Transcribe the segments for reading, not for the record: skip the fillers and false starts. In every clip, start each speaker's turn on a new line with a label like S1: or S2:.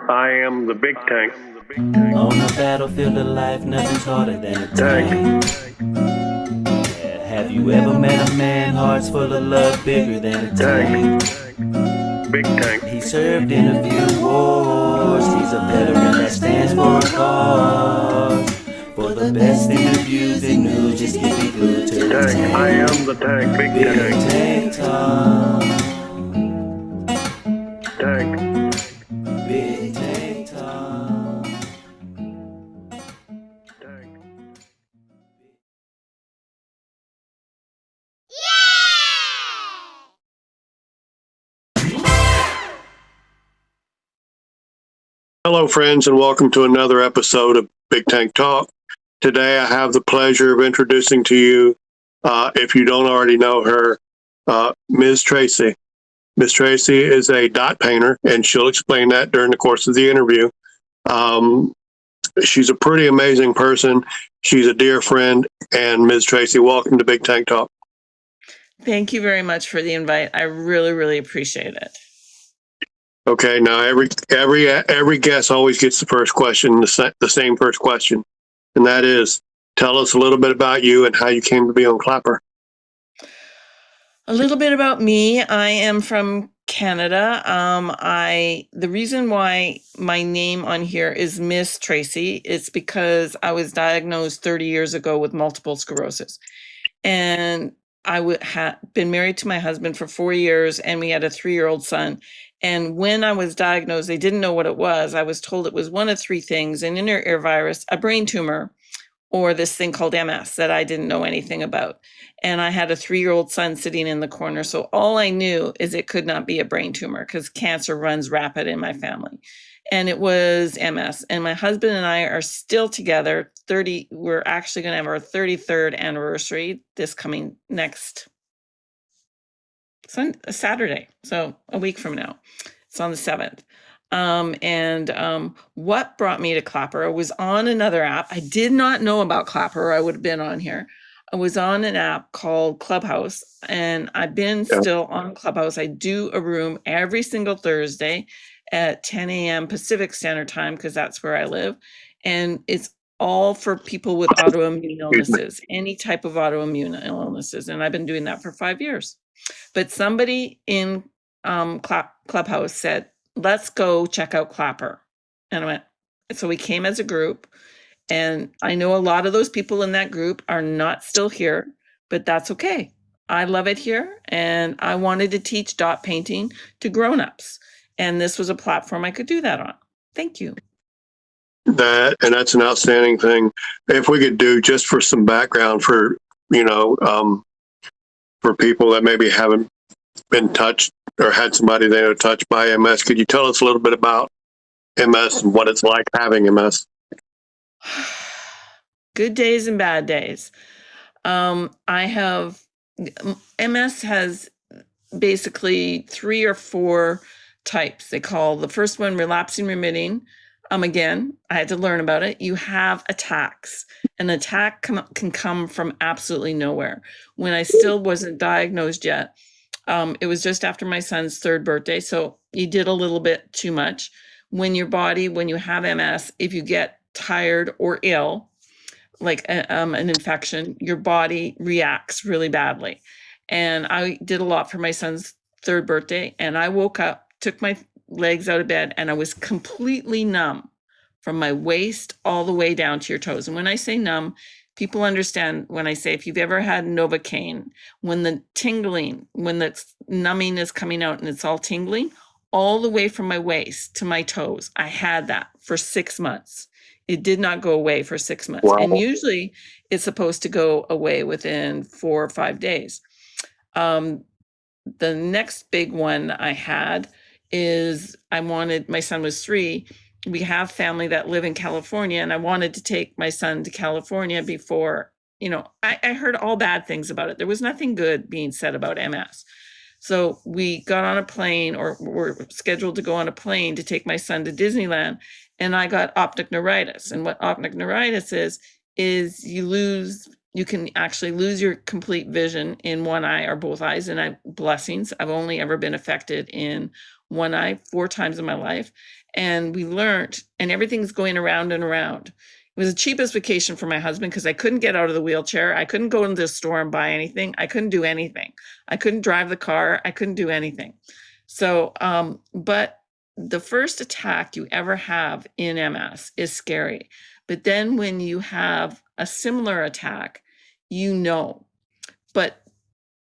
S1: I am the big tank.
S2: On the battlefield of life, nothing's harder than a tank. Yeah, have you ever met a man, hearts full of love, bigger than a tank?
S1: Big tank.
S2: He served in a few wars, he's a veteran that stands for a cause. For the best interviews and news, just keep it glued to the
S1: Tank. I
S2: tank.
S1: am the tank. Big
S2: Big
S1: tank.
S2: Tank Talk.
S1: Tank.
S2: Big Tank Talk.
S1: Tank. Hello, friends, and welcome to another episode of Big Tank Talk. Today, I have the pleasure of introducing to you, if you don't already know her, MsTracy. MsTracy is a dot painter, and she'll explain that during the course of the interview. She's a pretty amazing person. She's a dear friend, and MsTracy, welcome to Big Tank Talk.
S3: Thank you very much for the invite. I really, really appreciate it.
S1: Okay, now every guest always gets the first question, the same first question, and that is, tell us a little bit about you and how you came to be on Clapper.
S3: A little bit about me. I am from Canada. The reason why my name on here is MsTracy, it's because I was diagnosed 30 years ago with multiple sclerosis, and I had been married to my husband for 4 years, and we had a 3-year-old son. And when I was diagnosed, they didn't know what it was. I was told it was one of 3 things: an inner ear virus, a brain tumor, or this thing called MS that I didn't know anything about. And I had a 3-year-old son sitting in the corner. So all I knew is it could not be a brain tumor because cancer runs rapid in my family. And it was MS. And my husband and I are still together. We're actually going to have our 33rd anniversary this coming next Saturday. So a week from now. It's on the 7th. What brought me to Clapper? I was on another app. I did not know about Clapper, or I would have been on here. I was on an app called Clubhouse, and I've been still on Clubhouse. I do a room every single Thursday at 10 a.m. Pacific Standard Time, because that's where I live. And it's all for people with autoimmune illnesses, any type of autoimmune illnesses. And I've been doing that for 5 years. But somebody in Clubhouse said, let's go check out Clapper. And I went, so we came as a group. And I know a lot of those people in that group are not still here, but that's okay. I love it here. And I wanted to teach dot painting to grownups. And this was a platform I could do that on. Thank you.
S1: That's an outstanding thing. If we could do, just for some background for people that maybe haven't been touched or had somebody they know touched by MS, could you tell us a little bit about MS and what it's like having MS?
S3: Good days and bad days. MS has basically 3 or 4 types. They call the first one relapsing remitting. Again, I had to learn about it. You have attacks. An attack can come from absolutely nowhere. When I still wasn't diagnosed yet, it was just after my son's 3rd birthday, so you did a little bit too much. When you have MS, if you get tired or ill, like an infection, your body reacts really badly. And I did a lot for my son's 3rd birthday, and I woke up, took my legs out of bed, and I was completely numb from my waist all the way down to your toes. And when I say numb, people understand when I say, if you've ever had Novocaine, when the numbing is coming out and it's all tingling, all the way from my waist to my toes, I had that for 6 months. It did not go away for 6 months.
S1: Wow.
S3: And usually it's supposed to go away within 4 or 5 days. The next big one I had is my son was 3. We have family that live in California, and I wanted to take my son to California before, I heard all bad things about it. There was nothing good being said about MS. So we got on a plane, or were scheduled to go on a plane to take my son to Disneyland, and I got optic neuritis. And what optic neuritis is you can actually lose your complete vision in one eye or both eyes. And blessings, I've only ever been affected in one eye 4 times in my life. and we learned, and everything's going around and around. It was the cheapest vacation for my husband because I couldn't get out of the wheelchair. I couldn't go into the store and buy anything. I couldn't do anything. I couldn't drive the car. I couldn't do anything. So, but the first attack you ever have in MS is scary. But then when you have a similar attack, you know, but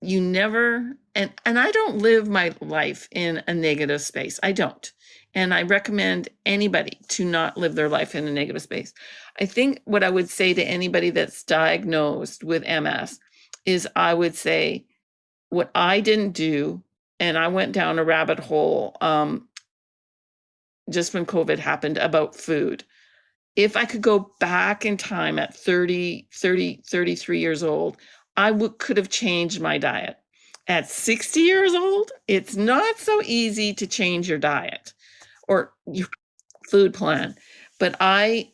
S3: you never, and I don't live my life in a negative space. I don't. And I recommend anybody to not live their life in a negative space. I think what I would say to anybody that's diagnosed with MS is I would say what I didn't do, and I went down a rabbit hole just when COVID happened about food. If I could go back in time at 33 years old, I could have changed my diet. At 60 years old, it's not so easy to change your diet or your food plan. But I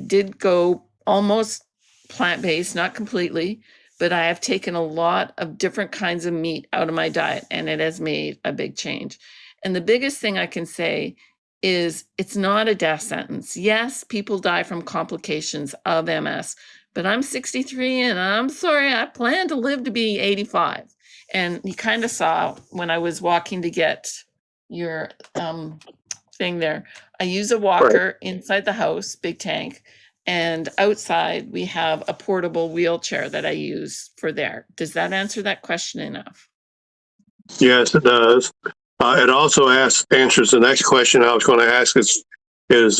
S3: did go almost plant-based, not completely, but I have taken a lot of different kinds of meat out of my diet, and it has made a big change. And the biggest thing I can say is it's not a death sentence. Yes, people die from complications of MS, but I'm 63 and I'm sorry, I plan to live to be 85. And you kind of saw when I was walking to get your thing there, I use a walker inside the house, BigTank, and outside we have a portable wheelchair that I use for there. Does that answer that question enough?
S1: Yes, it does. It also answers the next question I was going to ask is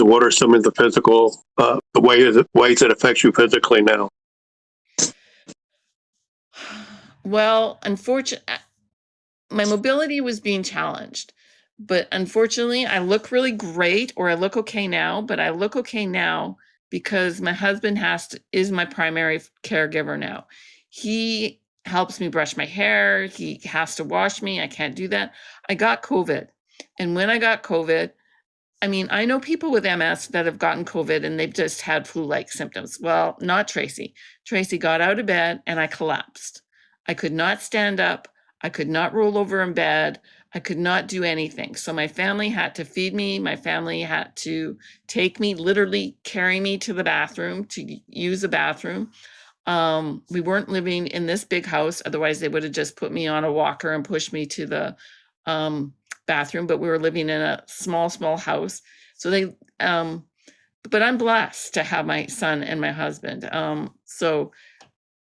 S1: what are some of the physical, the ways it affects you physically now?
S3: Well, unfortunately, my mobility was being challenged, but unfortunately, I look really great, or I look okay now, but I look okay now because my husband is my primary caregiver now. He helps me brush my hair. He has to wash me. I can't do that. I got COVID. And when I got COVID, I mean, I know people with MS that have gotten COVID and they've just had flu-like symptoms. Well, not Tracy. Tracy got out of bed and I collapsed. I could not stand up. I could not roll over in bed. I could not do anything. So my family had to feed me. My family had to take me, literally carry me to the bathroom to use a bathroom. We weren't living in this big house. Otherwise, they would have just put me on a walker and pushed me to the bathroom. But we were living in a small house. So but I'm blessed to have my son and my husband. So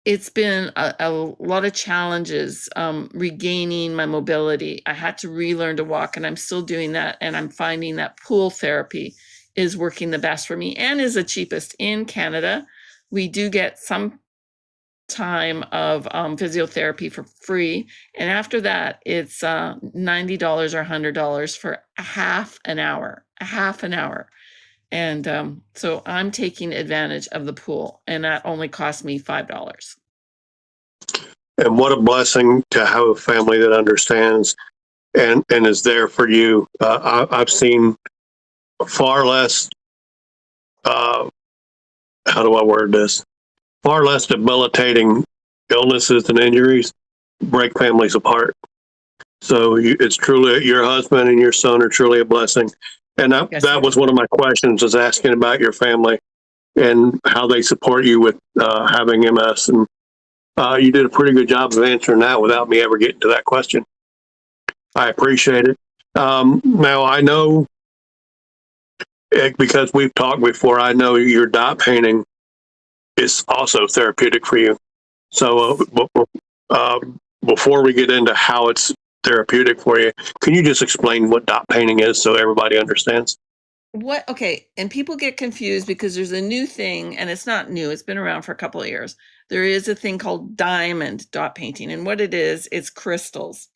S3: it's been a lot of challenges regaining my mobility. I had to relearn to walk, and I'm still doing that. And I'm finding that pool therapy is working the best for me and is the cheapest in Canada. We do get some time of physiotherapy for free, and after that it's $90 or $100 for a half an hour. And so I'm taking advantage of the pool, and that only cost me $5.
S1: And what a blessing to have a family that understands and is there for you. I've seen far less how do I word this? Far less debilitating illnesses and injuries break families apart. So it's truly, your husband and your son are truly a blessing. And that was one of my questions, was asking about your family and how they support you with having MS. And you did a pretty good job of answering that without me ever getting to that question. I appreciate it. Now, I know, because we've talked before, I know your dot painting is also therapeutic for you. So before we get into how it's therapeutic for you, can you just explain what dot painting is so everybody understands?
S3: Okay, and people get confused because there's a new thing, and it's not new, it's been around for a couple of years. There is a thing called diamond dot painting, and what it is, it's crystals.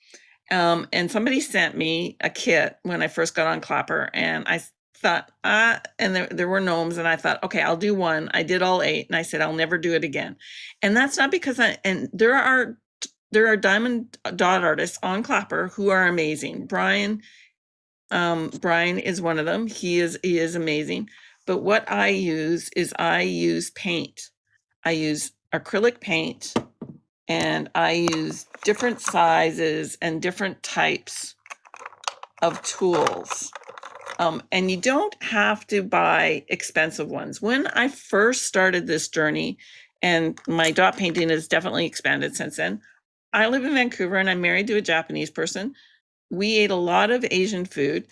S3: And somebody sent me a kit when I first got on Clapper, and I thought, and there were gnomes, and I thought, okay, I'll do one. I did all 8, and I said, I'll never do it again. And that's not because and there are diamond dot artists on Clapper who are amazing. Brian is one of them. He is amazing. But what I use is paint. I use acrylic paint, and I use different sizes and different types of tools. And you don't have to buy expensive ones. When I first started this journey, and my dot painting has definitely expanded since then, I live in Vancouver and I'm married to a Japanese person. We ate a lot of Asian food.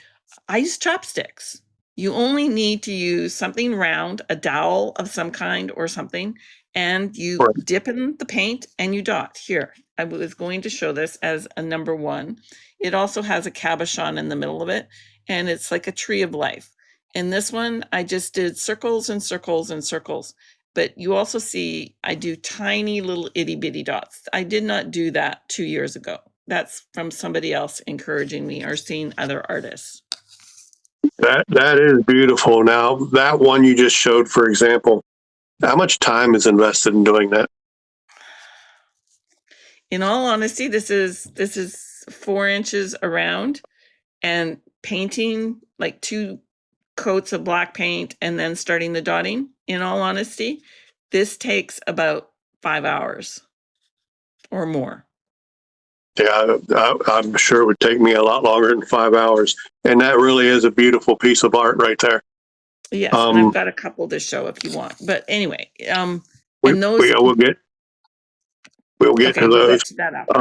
S3: I use chopsticks. You only need to use something round, a dowel of some kind or something, and you
S1: Right.
S3: dip in the paint and you dot. Here, I was going to show this as a number one. It also has a cabochon in the middle of it, and it's like a tree of life. In this one, I just did circles and circles and circles. But you also see I do tiny little itty bitty dots. I did not do that 2 years ago. That's from somebody else encouraging me or seeing other artists.
S1: That is beautiful. Now, that one you just showed, for example, how much time is invested in doing that?
S3: In all honesty, this is 4 inches around, and painting like 2 coats of black paint and then starting the dotting. In all honesty, this takes about 5 hours or more.
S1: Yeah, I'm sure it would take me a lot longer than 5 hours. And that really is a beautiful piece of art right there.
S3: Yes, and I've got a couple to show if you want. But anyway,
S1: We,
S3: and those.
S1: we'll get
S3: Okay,
S1: to
S3: we'll
S1: those.
S3: get to that after.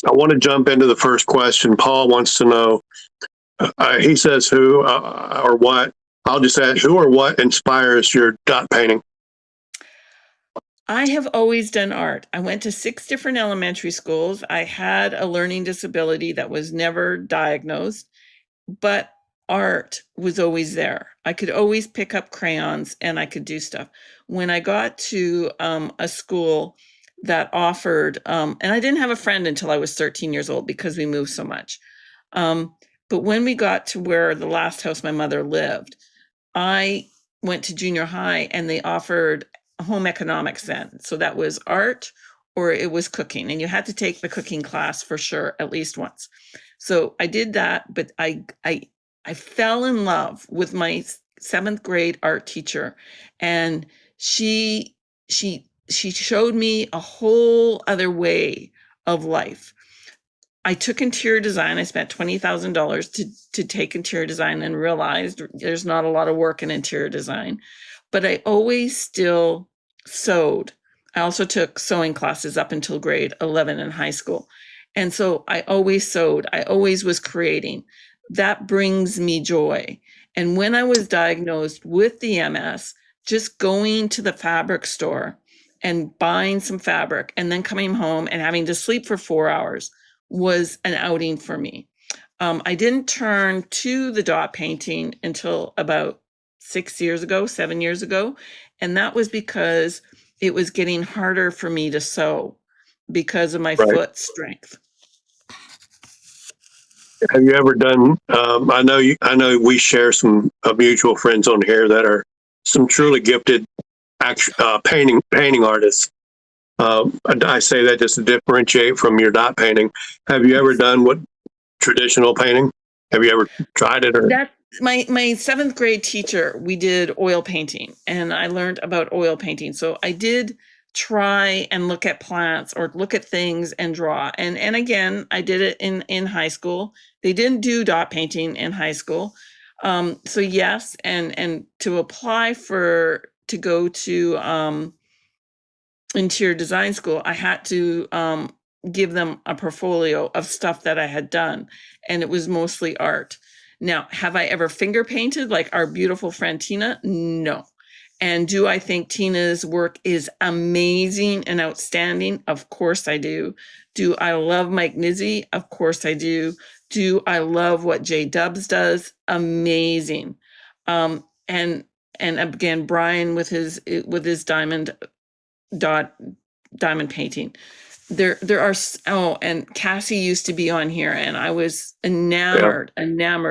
S1: I want to jump into the first question. Paul wants to know. He says, "Who or what?" I'll just ask, "Who or what inspires your dot painting?"
S3: I have always done art. I went to 6 different elementary schools. I had a learning disability that was never diagnosed, but art was always there. I could always pick up crayons and I could do stuff. When I got to a school that offered, and I didn't have a friend until I was 13 years old because we moved so much. But when we got to where the last house my mother lived, I went to junior high and they offered home economics then. So that was art or it was cooking. And you had to take the cooking class for sure, at least once. So I did that, but I fell in love with my 7th grade art teacher. And she showed me a whole other way of life. I took interior design. I spent $20,000 to take interior design and realized there's not a lot of work in interior design, but I always still sewed. I also took sewing classes up until grade 11 in high school. And so I always sewed. I always was creating. That brings me joy. And when I was diagnosed with the MS, just going to the fabric store and buying some fabric and then coming home and having to sleep for 4 hours was an outing for me. I didn't turn to the dot painting until about 7 years ago. And that was because it was getting harder for me to sew because of my
S1: Right.
S3: foot strength.
S1: Have you ever done? I know we share some mutual friends on here that are some truly gifted painting artists. I say that just to differentiate from your dot painting. Have you ever done what traditional painting? Have you ever tried it? Or
S3: That my 7th grade teacher, we did oil painting and I learned about oil painting. So I did try and look at plants or look at things and draw. And again, I did it in high school. They didn't do dot painting in high school. So yes, and to apply to go to interior design school, I had to give them a portfolio of stuff that I had done, and it was mostly art. Now, have I ever finger painted like our beautiful friend Tina? No. And do I think Tina's work is amazing and outstanding? Of course I do. Do I love Mike Nizzi? Of course I do. Do I love what J Dubs does? Amazing. And again, Brian with his diamond painting. There are, and Cassie used to be on here and I was enamored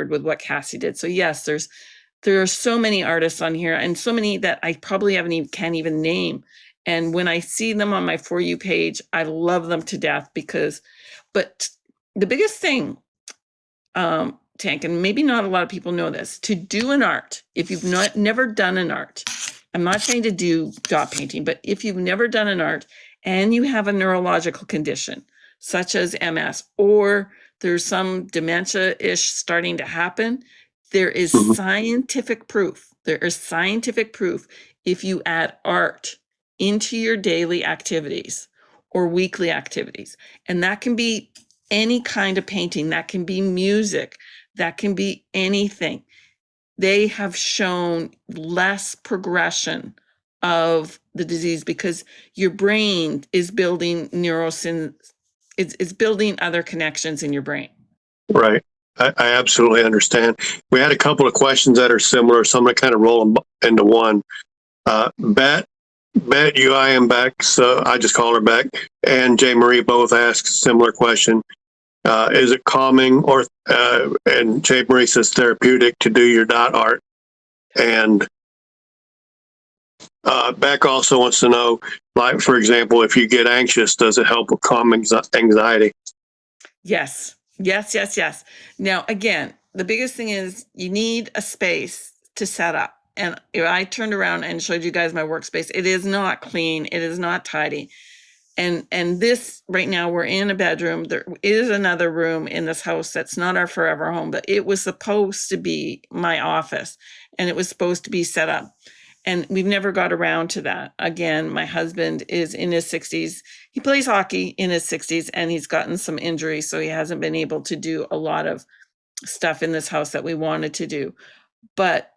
S3: with what Cassie did. So yes, there are so many artists on here and so many that I probably can't even name. And when I see them on my For You page, I love them to death but the biggest thing, Tank, and maybe not a lot of people know this, to do an art, if you've never done an art, I'm not saying to do dot painting, but if you've never done an art and you have a neurological condition such as MS, or there's some dementia-ish starting to happen, There is
S1: Mhm.
S3: scientific proof. There is scientific proof if you add art into your daily activities or weekly activities. And that can be any kind of painting, that can be music, that can be anything. They have shown less progression of the disease because your brain is building it's building other connections in your brain.
S1: Right. I absolutely understand. We had a couple of questions that are similar, so I'm going to kind of roll them into one. Bet you I am back, so I just call her Beck, and J. Marie both asked a similar question. Is it calming and J. Marie says therapeutic to do your dot art? And Beck also wants to know, like, for example, if you get anxious, does it help with calm anxiety?
S3: Yes. Yes, yes, yes. Now, again, the biggest thing is you need a space to set up. And I turned around and showed you guys my workspace. It is not clean. It is not tidy. And this right now, we're in a bedroom. There is another room in this house that's not our forever home, but it was supposed to be my office and it was supposed to be set up. And we've never got around to that. Again, my husband is in his 60s. He plays hockey in his 60s and he's gotten some injuries, so he hasn't been able to do a lot of stuff in this house that we wanted to do. But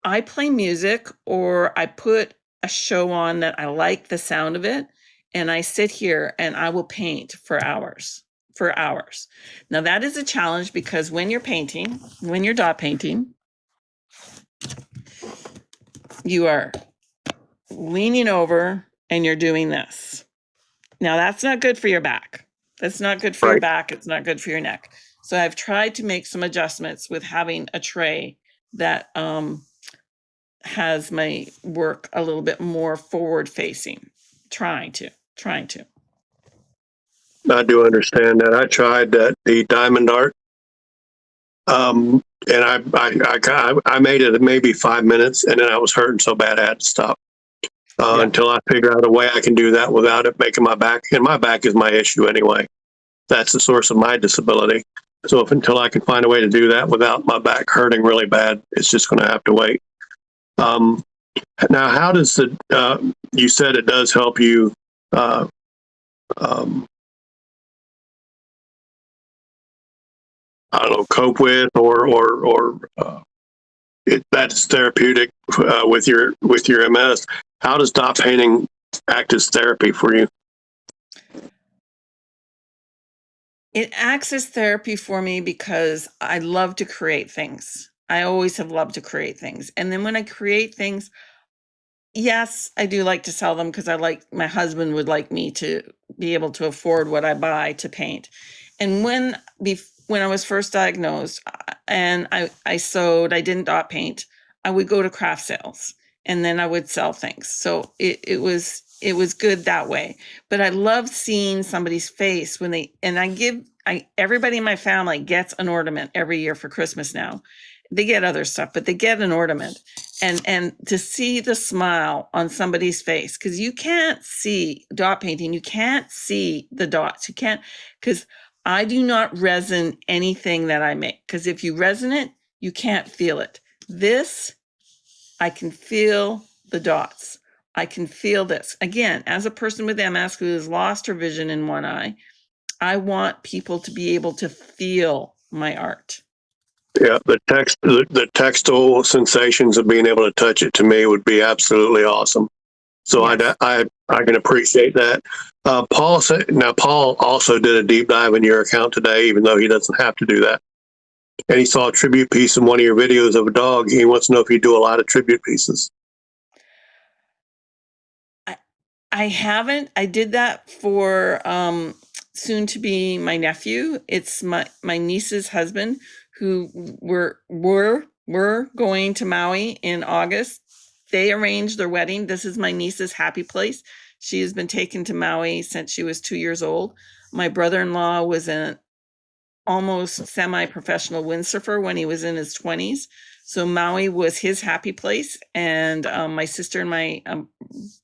S3: I play music or I put a show on that I like the sound of it, and I sit here and I will paint for hours. For hours. Now that is a challenge because when you're painting, when you're dot painting, you are leaning over and you're doing this. Now that's not good for your back. That's not good for your
S1: Right.
S3: back. It's not good for your neck. So I've tried to make some adjustments with having a tray that has my work a little bit more forward facing. Trying to.
S1: I do understand that. I tried the diamond art, and I made it maybe 5 minutes, and then I was hurting so bad I had to stop
S3: Yeah.
S1: until I figure out a way I can do that without it making my back. And my back is my issue anyway. That's the source of my disability. So until I can find a way to do that without my back hurting really bad, it's just going to have to wait. Now, how does you said it does help you, uh, um, I don't know, cope with that's therapeutic with your MS. How does dot painting act as therapy for you?
S3: It acts as therapy for me because I love to create things. I always have loved to create things. And then when I create things, yes, I do like to sell them because my husband would like me to be able to afford what I buy to paint. And when I was first diagnosed and I sewed, I didn't dot paint, I would go to craft sales and then I would sell things. So it was good that way. But I love seeing somebody's face when everybody in my family gets an ornament every year for Christmas now. They get other stuff, but they get an ornament. And to see the smile on somebody's face, because you can't see dot painting, you can't see the dots. You can't, because I do not resin anything that I make. Because if you resin it, you can't feel it. This, I can feel the dots. I can feel this. Again, as a person with MS who has lost her vision in one eye, I want people to be able to feel my art.
S1: Yeah, the textile sensations of being able to touch it to me would be absolutely awesome. So
S3: Yes.
S1: I can appreciate that. Paul also did a deep dive in your account today, even though he doesn't have to do that. And he saw a tribute piece in one of your videos of a dog. He wants to know if you do a lot of tribute pieces.
S3: I haven't. I did that for soon to be my nephew. It's my niece's husband who we're going to Maui in August. They arranged their wedding. This is my niece's happy place. She has been taken to Maui since she was 2 years old. My brother-in-law was an almost semi-professional windsurfer when he was in his 20s. So Maui was his happy place. And my sister and my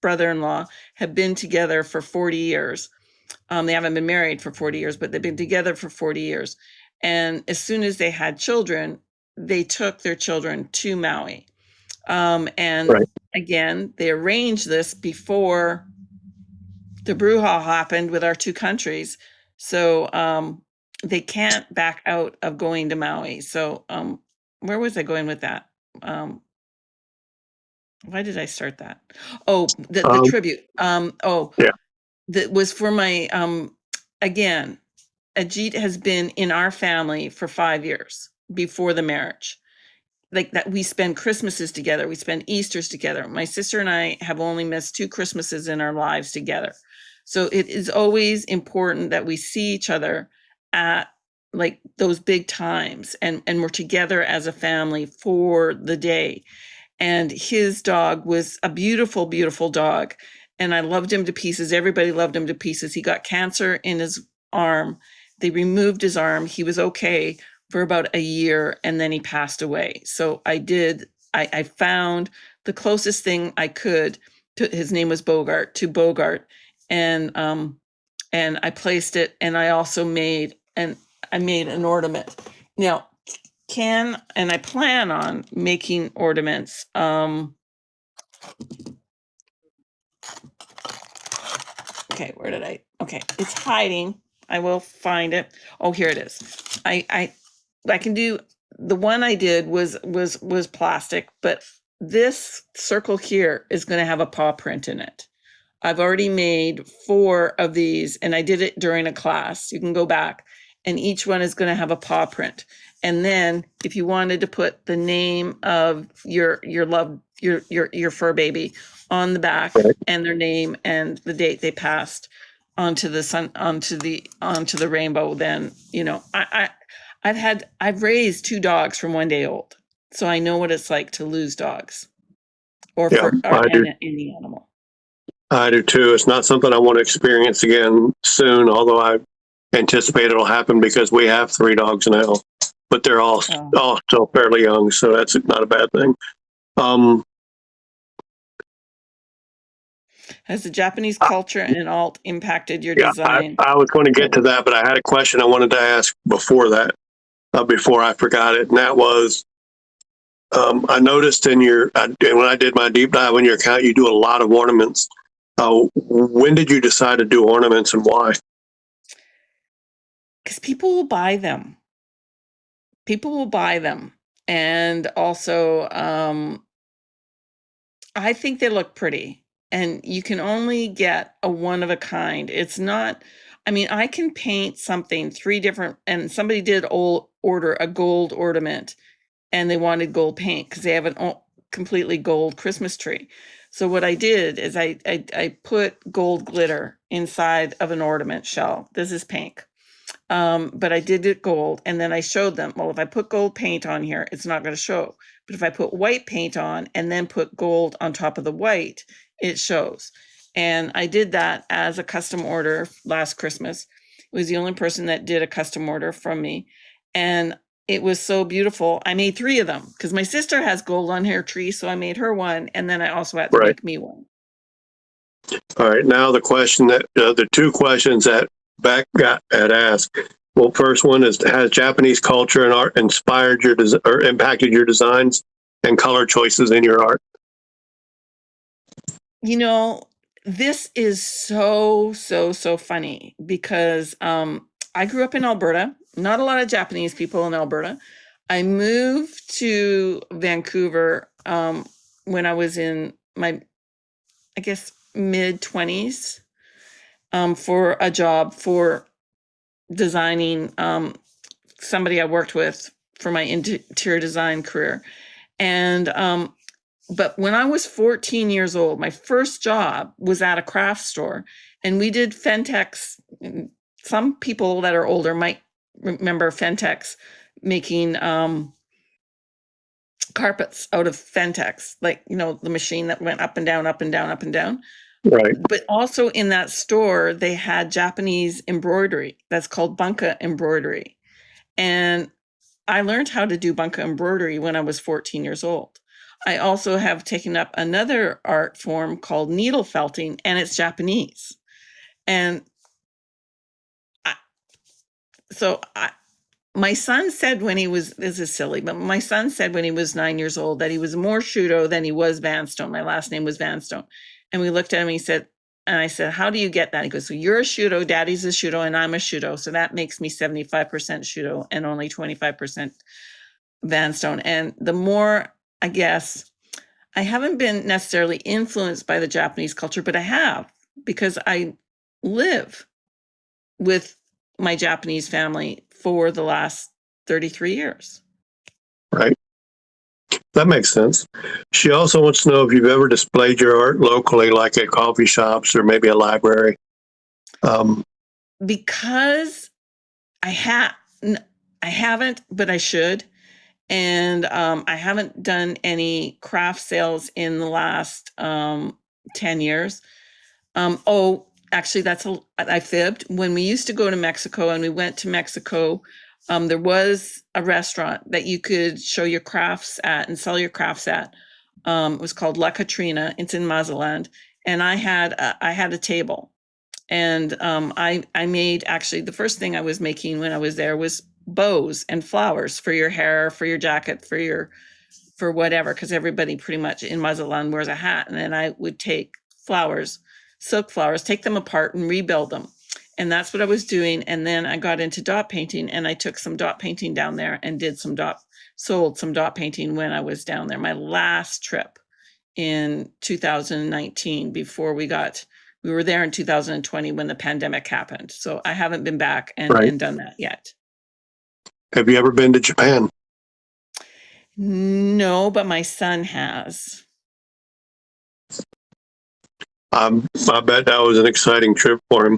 S3: brother-in-law have been together for 40 years. They haven't been married for 40 years, but they've been together for 40 years. And as soon as they had children, they took their children to Maui. And
S1: Right.
S3: again, they arranged this before the brouhaha happened with our two countries. So they can't back out of going to Maui. So where was I going with that? Why did I start that? Oh, the tribute.
S1: Yeah.
S3: That was for my again, Ajit has been in our family for 5 years before the marriage. Like that, we spend Christmases together, we spend Easters together. My sister and I have only missed 2 Christmases in our lives together. So it is always important that we see each other at like those big times, and we're together as a family for the day. And his dog was a beautiful, beautiful dog. And I loved him to pieces. Everybody loved him to pieces. He got cancer in his arm. They removed his arm. He was okay for about a year, and then he passed away. So I found the closest thing I could to, his name was Bogart, to Bogart. And I placed it, and I also made an ornament. Now, and I plan on making ornaments. Okay, it's hiding. I will find it. Oh, here it is. I can do, the one I did was plastic, but this circle here is going to have a paw print in it. I've already made 4 of these, and I did it during a class. You can go back, and each one is going to have a paw print. And then if you wanted to put the name of your fur baby on the back,
S1: Right.
S3: and their name and the date they passed onto the rainbow, then I've raised 2 dogs from 1 day old, so I know what it's like to lose dogs or
S1: Yeah,
S3: any animal.
S1: I do too. It's not something I want to experience again soon, although I anticipate it'll happen because we have 3 dogs now, but they're all still fairly young, so that's not a bad thing.
S3: Has the Japanese culture and alt impacted your design?
S1: I was going to get to that, but I had a question I wanted to ask before that, before I forgot it, and that was, I noticed when I did my deep dive in your account, you do a lot of ornaments. When did you decide to do ornaments, and why?
S3: Because people will buy them. And also, I think they look pretty, and you can only get a one of a kind. It's not, I mean, I can paint something 3 different, and somebody did order a gold ornament, and they wanted gold paint because they have a completely gold Christmas tree. So what I did is I put gold glitter inside of an ornament shell. This is pink. But I did it gold, and then I showed them, well, if I put gold paint on here, it's not going to show. But if I put white paint on and then put gold on top of the white, it shows. And I did that as a custom order last Christmas. It was the only person that did a custom order from me. And it was so beautiful. I made 3 of them because my sister has gold on her tree, so I made her one, and then I also had to make me one.
S1: All right, now the 2 questions that Beck had asked. Well, first one is, has Japanese culture and art inspired your or impacted your designs and color choices in your art?
S3: This is so funny because I grew up in Alberta. Not a lot of Japanese people in Alberta. I moved to Vancouver when I was in my, I guess, mid-20s for a job for designing somebody I worked with for my interior design career. And but when I was 14 years old, my first job was at a craft store, and we did Fentex. Some people that are older might remember Fentex making carpets out of Fentex, like, the machine that went up and down, up and down, up and down.
S1: Right.
S3: But also in that store, they had Japanese embroidery that's called bunka embroidery. And I learned how to do bunka embroidery when I was 14 years old. I also have taken up another art form called needle felting, and it's Japanese. And my son said when he was, this is silly, but my son said when he was 9 years old that he was more Shudo than he was Vanstone. My last name was Vanstone. And we looked at him and he said, and I said, how do you get that? He goes, so you're a Shudo, daddy's a Shudo, and I'm a Shudo. So that makes me 75% Shudo and only 25% Vanstone. And the more, I guess, I haven't been necessarily influenced by the Japanese culture, but I have, because I live with my Japanese family for the last 33 years.
S1: Right. That makes sense. She also wants to know if you've ever displayed your art locally, like at coffee shops or maybe a library.
S3: Because I haven't, but I should. And I haven't done any craft sales in the last 10 years. Actually, I fibbed. When we used to go to Mexico and we went to Mexico, there was a restaurant that you could show your crafts at and sell your crafts at. It was called La Catrina. It's in Mazatlan. And I had a table. And I made, actually, the first thing I was making when I was there was bows and flowers for your hair, for your jacket, for whatever, because everybody pretty much in Mazatlan wears a hat. And then I would take flowers, silk flowers, take them apart and rebuild them. And that's what I was doing. And then I got into dot painting, and I took some dot painting down there and sold some dot painting when I was down there. My last trip in 2019, before we were there in 2020 when the pandemic happened. So I haven't been back and done that yet.
S1: Have you ever been to Japan?
S3: No, but my son has.
S1: I bet that was an exciting trip for him.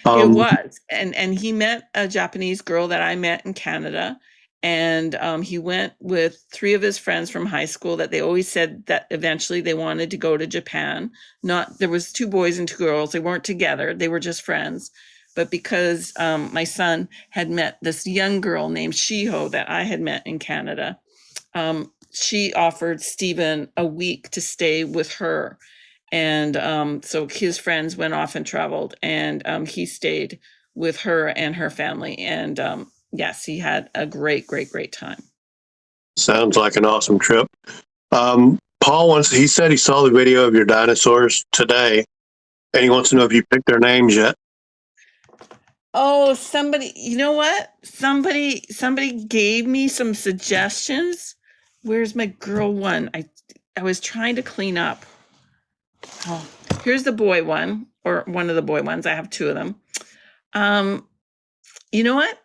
S3: It was. And he met a Japanese girl that I met in Canada. And he went with 3 of his friends from high school that they always said that eventually they wanted to go to Japan. There was 2 boys and 2 girls. They weren't together. They were just friends. But because my son had met this young girl named Shiho that I had met in Canada, she offered Stephen a week to stay with her. And so his friends went off and traveled, and he stayed with her and her family. And yes, he had a great time.
S1: Sounds like an awesome trip. Paul he said he saw the video of your dinosaurs today, and he wants to know if you picked their names yet.
S3: Oh, somebody, you know what? Somebody gave me some suggestions. Where's my girl one? I was trying to clean up. Oh, here's the boy one, or one of the boy ones. I have 2 of them. You know what?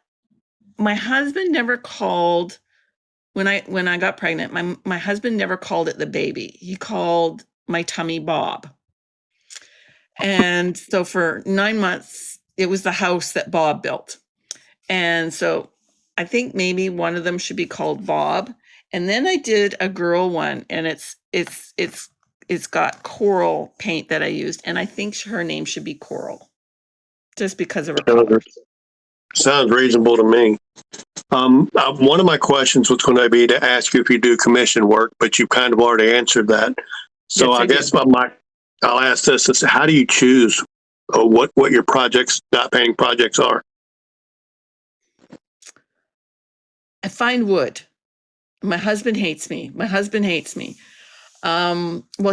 S3: My husband never called, when I got pregnant, my husband never called it the baby. He called my tummy Bob. And so for 9 months, it was the house that Bob built. And so I think maybe one of them should be called Bob. And then I did a girl one, and it's got coral paint that I used, and I think her name should be Coral, just because of her color.
S1: Sounds reasonable to me. One of my questions was going to be to ask you if you do commission work, but you kind of already answered that. So yes, I guess I'll ask this: how do you choose what your dot painting projects are?
S3: I find wood. My husband hates me. Well,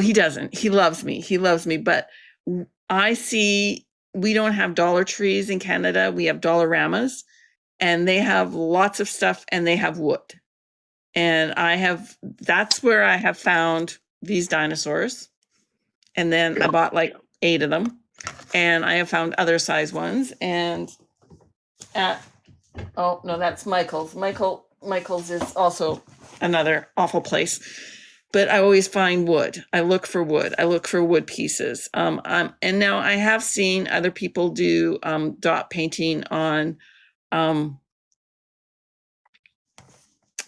S3: he doesn't. He loves me. But I see, we don't have Dollar Trees in Canada. We have Dollaramas, and they have lots of stuff, and they have wood. And that's where I have found these dinosaurs. And then I bought like 8 of them, and I have found other size ones. And oh no, that's Michael's. Michael's is also another awful place. But I always find wood. I look for wood. I look for wood pieces. And now I have seen other people do dot painting on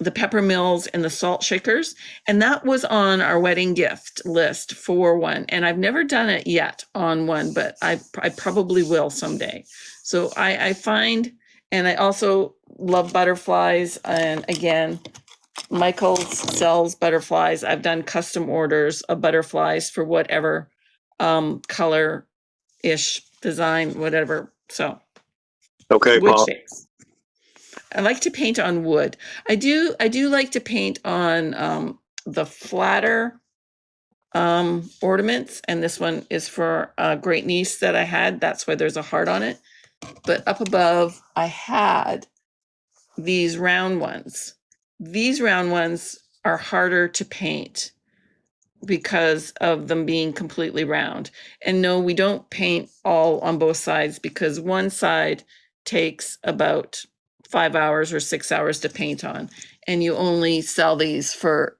S3: the pepper mills and the salt shakers. And that was on our wedding gift list for one. And I've never done it yet on one, but I probably will someday. So I find, and I also love butterflies. And again, Michael's sells butterflies. I've done custom orders of butterflies for whatever color-ish design, whatever. So
S1: okay, Paul.
S3: shapes. I like to paint on wood. I do like to paint on the flatter ornaments, and this one is for a great niece that I had. That's why there's a heart on it. But up above, I had these round ones. These round ones are harder to paint because of them being completely round. And no, we don't paint all on both sides because one side takes about 5 hours or 6 hours to paint on, and you only sell these for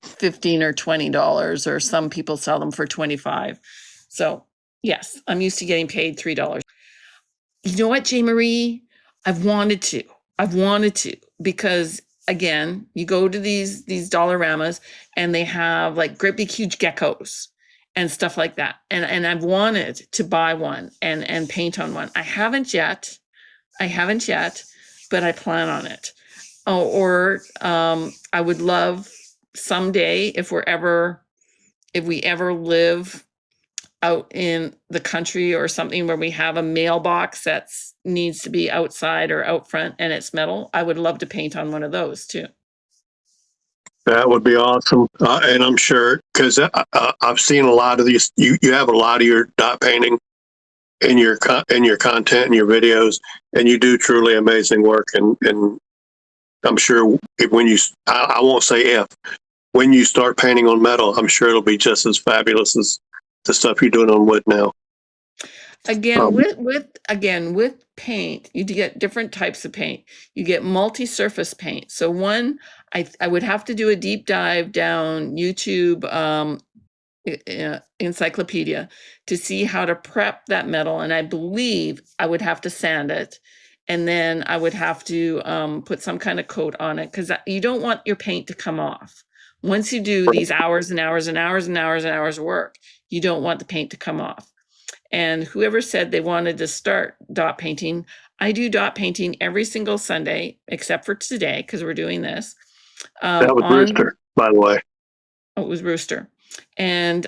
S3: $15 or $20, or some people sell them for $25. So yes, I'm used to getting paid $3. You know what, J. Marie? I've wanted to, because again, you go to these Dollaramas and they have like great big huge geckos and stuff like that. And I've wanted to buy one and paint on one. I haven't yet, but I plan on it. Oh, or I would love someday, if we ever live out in the country or something where we have a mailbox that needs to be outside or out front and it's metal, I would love to paint on one of those too.
S1: That would be awesome. And I'm sure, because I've seen a lot of these, you have a lot of your dot painting in your content and your videos, and you do truly amazing work. And I'm sure I won't say if, when you start painting on metal, I'm sure it'll be just as fabulous as the stuff you're doing on wood now.
S3: Again, with paint, you get different types of paint. You get multi-surface paint. So one, I would have to do a deep dive down YouTube encyclopedia to see how to prep that metal, and I believe I would have to sand it, and then I would have to put some kind of coat on it, because you don't want your paint to come off. Once you do these hours and hours and hours and hours and hours of work, you don't want the paint to come off. And whoever said they wanted to start dot painting, I do dot painting every single Sunday, except for today, because we're doing this.
S1: That was Rooster, by the way.
S3: Oh, it was Rooster. And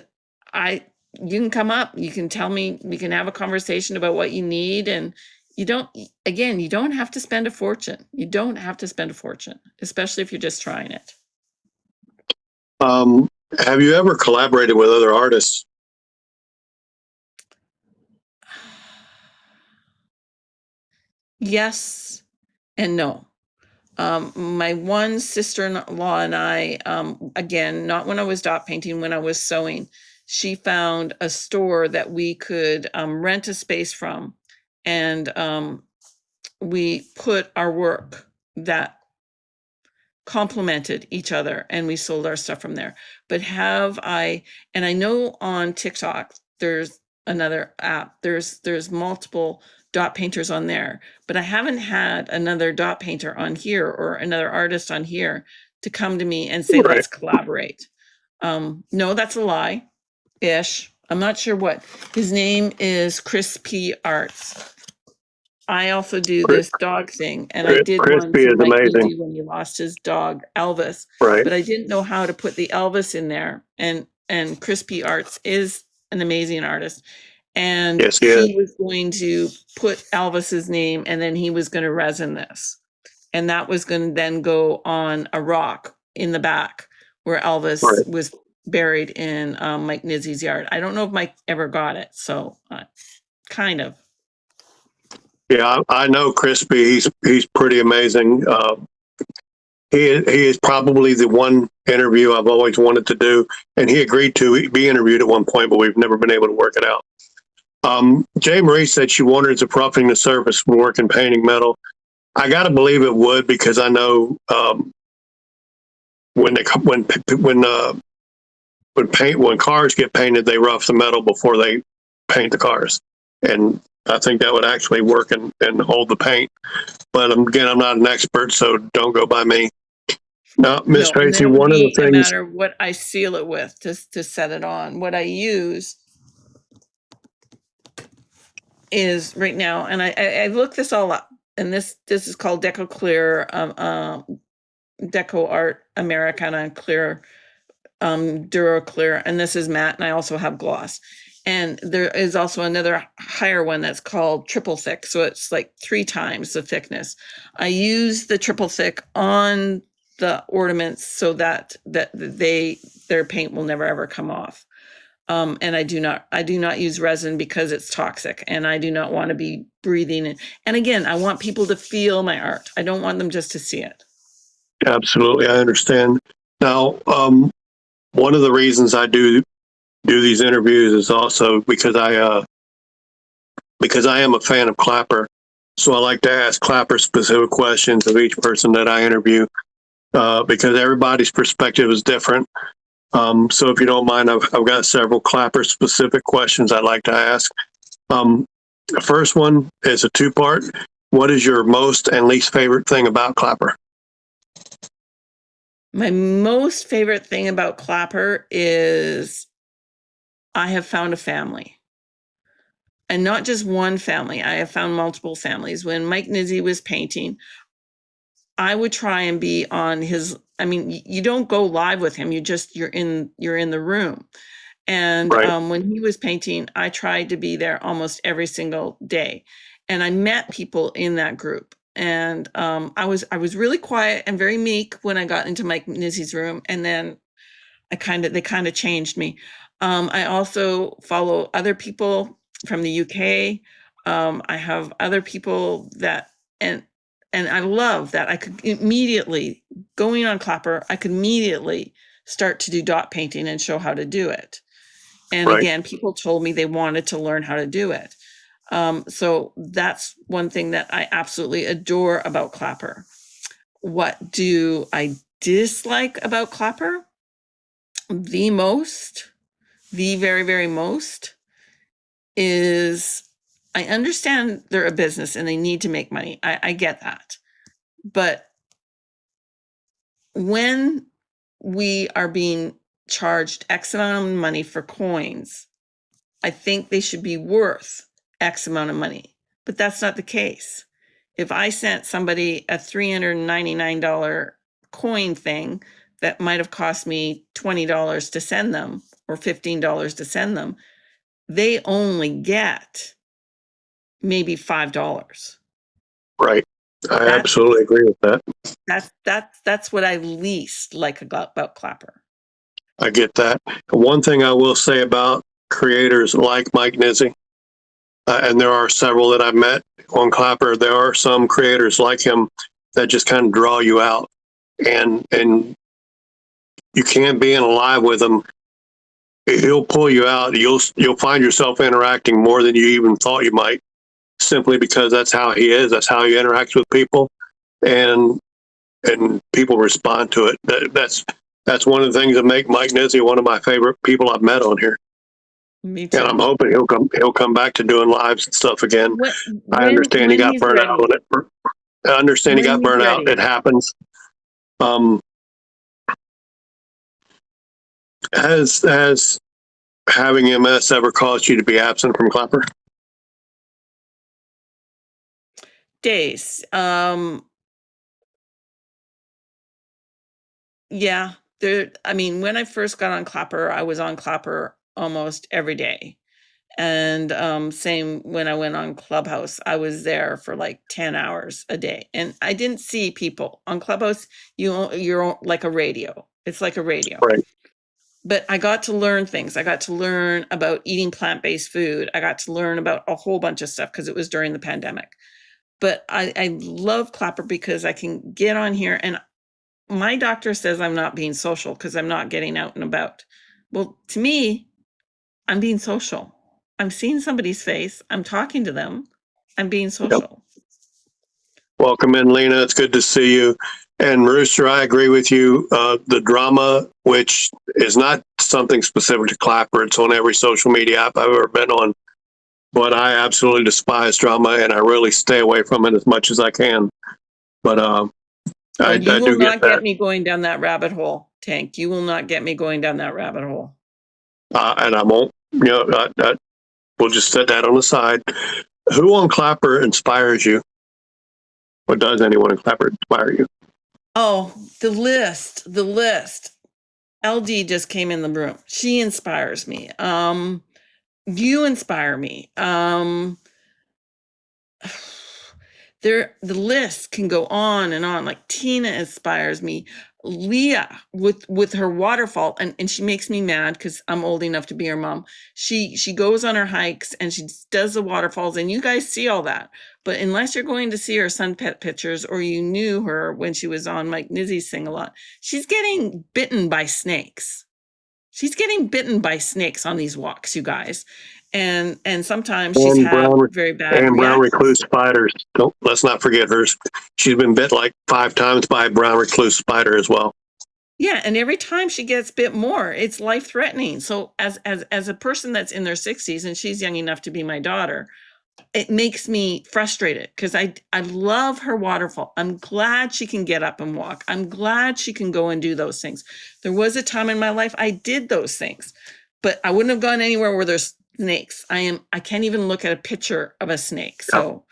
S3: you can come up, you can tell me, we can have a conversation about what you need. And you don't have to spend a fortune. You don't have to spend a fortune, especially if you're just trying it.
S1: Have you ever collaborated with other artists?
S3: Yes and no. My one sister-in-law and I, again, not when I was dot painting, when I was sewing, she found a store that we could rent a space from, and we put our work that complemented each other, and we sold our stuff from there. But and I know on TikTok, there's another app, there's multiple dot painters on there, but I haven't had another dot painter on here or another artist on here to come to me and say,
S1: Right.
S3: Let's collaborate. No, that's a lie ish. I'm not sure what his name is. Chris P. Arts. I also do this dog thing, and I did one for Mike Nizi when he lost his dog Elvis,
S1: right?
S3: But I didn't know how to put the Elvis in there. And Chris P. Arts is an amazing artist. And
S1: yes,
S3: he was going to put Elvis's name, and then he was going to resin this. And that was going to then go on a rock in the back where Elvis was buried in Mike Nizi's yard. I don't know if Mike ever got it, so kind of.
S1: Yeah, I know Crispy. He's pretty amazing. He is probably the one interview I've always wanted to do, and he agreed to be interviewed at one point, but we've never been able to work it out. Jay Marie said she wonders if roughing the surface would work in painting metal. I got to believe it would, because I know when cars get painted, they rough the metal before they paint the cars, and I think that would actually work and hold the paint. But again, I'm not an expert, so don't go by me. Now, MsTracy, one of the things,
S3: no matter what I seal it with to set it on, what I use is right now, and I looked this all up, and this is called Deco Clear, Deco Art Americana Clear, Duro Clear, and this is matte, and I also have gloss. And there is also another higher one that's called triple thick. So it's like 3 times the thickness. I use the triple thick on the ornaments so that their paint will never ever come off. And I do not use resin because it's toxic, and I do not want to be breathing it. And again, I want people to feel my art. I don't want them just to see it.
S1: Absolutely, I understand. Now, one of the reasons I do these interviews is also because I am a fan of Clapper. So I like to ask Clapper specific questions of each person that I interview, because everybody's perspective is different. So if you don't mind, I've got several Clapper specific questions I'd like to ask. The first one is a 2-part. What is your most and least favorite thing about Clapper?
S3: My most favorite thing about Clapper is I have found a family. And not just one family. I have found multiple families. When Mike Nizzi was painting, I would try and be on his, I mean, you don't go live with him. You're in the room. And
S1: Right.
S3: When he was painting, I tried to be there almost every single day. And I met people in that group. And I was really quiet and very meek when I got into Mike Nizzi's room. And then they kind of changed me. I also follow other people from the UK. I have other people that, and I love that I could immediately, going on Clapper, I could immediately start to do dot painting and show how to do it. And
S1: Right.
S3: again, people told me they wanted to learn how to do it. So that's one thing that I absolutely adore about Clapper. What do I dislike about Clapper? The very, very most is, I understand they're a business and they need to make money. I get that. But when we are being charged X amount of money for coins, I think they should be worth X amount of money. But that's not the case. If I sent somebody a $399 coin thing that might have cost me $20 to send them or $15 to send them, they only get maybe $5.
S1: Right. I
S3: That's
S1: absolutely agree with that.
S3: that's what I least like about Clapper.
S1: I get that. One thing I will say about creators like Mike Nizzi, and there are several that I've met on Clapper, there are some creators like him that just kind of draw you out, and you can't be in a live with him. He'll pull you out. You'll find yourself interacting more than you even thought you might, simply because that's how he is. That's how he interacts with people, and people respond to it. That's one of the things that make Mike Nizzi one of my favorite people I've met on here.
S3: Me too.
S1: And I'm hoping he'll come back to doing lives and stuff again. I understand he got burnt out on it. I understand he got burnt out. It happens. Has having MS ever caused you to be absent from Clapper?
S3: Days. Yeah. I mean, when I first got on Clapper, I was on Clapper almost every day. And same when I went on Clubhouse, I was there for like 10 hours a day. And I didn't see people. On Clubhouse, you're like a radio. It's like a radio.
S1: Right.
S3: But I got to learn things. I got to learn about eating plant-based food. I got to learn about a whole bunch of stuff because it was during the pandemic. But I love Clapper because I can get on here, and my doctor says I'm not being social because I'm not getting out and about. Well, to me, I'm being social. I'm seeing somebody's face. I'm talking to them. I'm being social.
S1: Yep. Welcome in, Lena. It's good to see you. And Rooster, I agree with you. The drama, which is not something specific to Clapper, it's on every social media app I've ever been on. But I absolutely despise drama, and I really stay away from it as much as I can. But I
S3: you will
S1: do
S3: not
S1: get
S3: me going down that rabbit hole, Tank. You will not get me going down that rabbit hole.
S1: And I won't. We'll just set that on the side. Who on Clapper inspires you? Or does anyone in Clapper inspire you?
S3: Oh, the list. LD just came in the room. She inspires me. You inspire me. The list can go on and on. Like Tina inspires me. Leah with her waterfall, and she makes me mad because I'm old enough to be her mom. She goes on her hikes and she does the waterfalls, and you guys see all that. But unless you're going to see her sun pet pictures, or you knew her when she was on Mike Nizzi's Sing a Lot, she's getting bitten by snakes. She's getting bitten by snakes on these walks, you guys. And sometimes she's
S1: And
S3: had
S1: brown
S3: very bad
S1: brown recluse
S3: reactions.
S1: spiders. Let's not forget hers. She's been bit like 5 times by a brown recluse spider as well.
S3: Yeah, and every time she gets bit more, it's life threatening. So as a person that's in their 60s, and she's young enough to be my daughter, it makes me frustrated because I love her waterfall. I'm glad she can get up and walk. I'm glad she can go and do those things. There was a time in my life I did those things, but I wouldn't have gone anywhere where there's snakes. I can't even look at a picture of a snake. So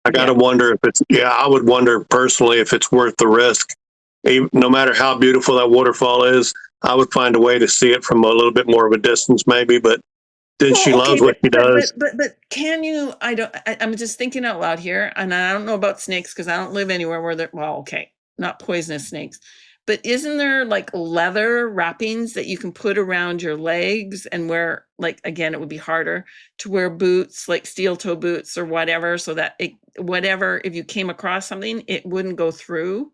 S1: I got to
S3: yeah.
S1: wonder if it's, I would wonder personally if it's worth the risk. No matter how beautiful that waterfall is, I would find a way to see it from a little bit more of a distance, maybe. But then she
S3: Well, okay,
S1: loves what she does.
S3: but can you? I'm just thinking out loud here, and I don't know about snakes because I don't live anywhere where they're, well, okay, not poisonous snakes, but isn't there like leather wrappings that you can put around your legs and wear? Like again, it would be harder to wear boots, like steel toe boots or whatever, so that whatever, if you came across something, it wouldn't go through.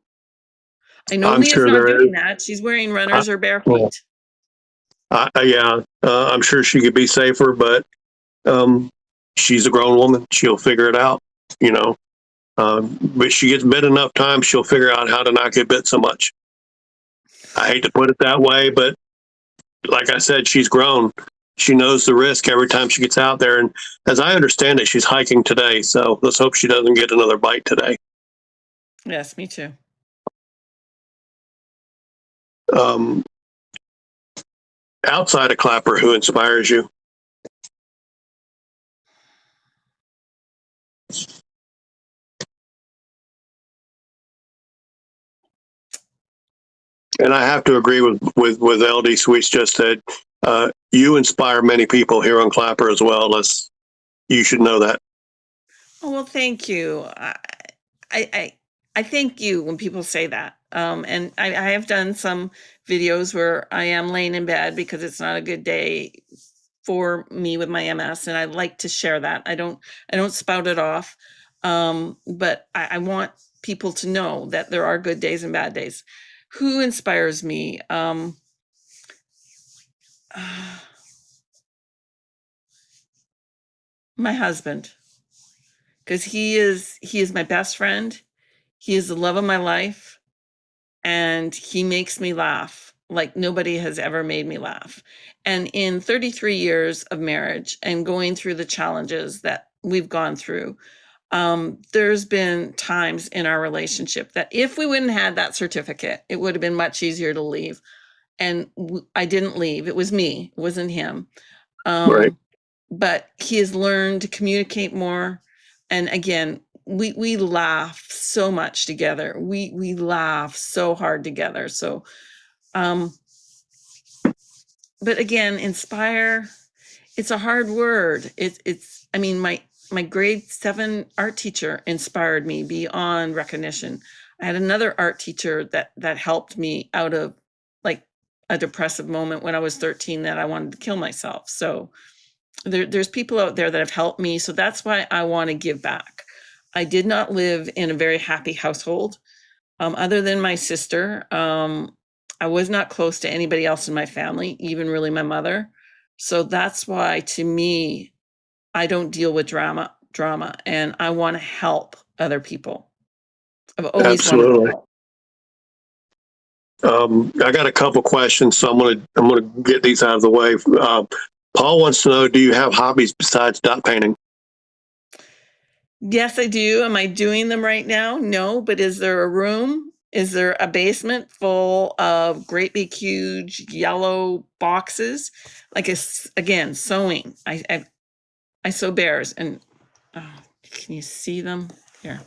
S3: I know
S1: I'm
S3: Leah's
S1: sure
S3: not
S1: there is.
S3: doing that. She's wearing runners or bare
S1: Well,
S3: feet.
S1: I'm sure she could be safer, but she's a grown woman. She'll figure it out, you know. But she gets bit enough times, she'll figure out how to not get bit so much. I hate to put it that way, but like I said, she's grown. She knows the risk every time she gets out there. And as I understand it, she's hiking today. So let's hope she doesn't get another bite today.
S3: Yes, me too.
S1: Um, Outside of Clapper, who inspires you? And I have to agree with LD Sweets just said. You inspire many people here on Clapper as well. You should know that.
S3: Oh, well, thank you. I I thank you when people say that. And I have done some videos where I am laying in bed because it's not a good day for me with my MS, and I like to share that. I don't spout it off, but I want people to know that there are good days and bad days. Who inspires me? My husband, because he is my best friend. He is the love of my life, and he makes me laugh like nobody has ever made me laugh. And in 33 years of marriage and going through the challenges that we've gone through, there's been times in our relationship that if we wouldn't have had that certificate, it would have been much easier to leave. And I didn't leave. It was me. It wasn't him.
S1: Right.
S3: But he has learned to communicate more. And again, we laugh so much together. We laugh so hard together. So, but again, inspire. It's a hard word. It's. I mean, my grade 7 art teacher inspired me beyond recognition. I had another art teacher that helped me out of like a depressive moment when I was 13 that I wanted to kill myself. So there's people out there that have helped me. So that's why I want to give back. I did not live in a very happy household. Other than my sister, I was not close to anybody else in my family, even really my mother. So that's why, to me, I don't deal with drama, and I want to help other people. I've always wanted to
S1: Absolutely.
S3: help.
S1: I got a couple questions, so I'm gonna get these out of the way. Paul wants to know: do you have hobbies besides dot painting?
S3: Yes, I do. Am I doing them right now? No, but is there a room? Is there a basement full of great big huge yellow boxes? Like again, sewing. I sew bears, and oh, can you see them? Here.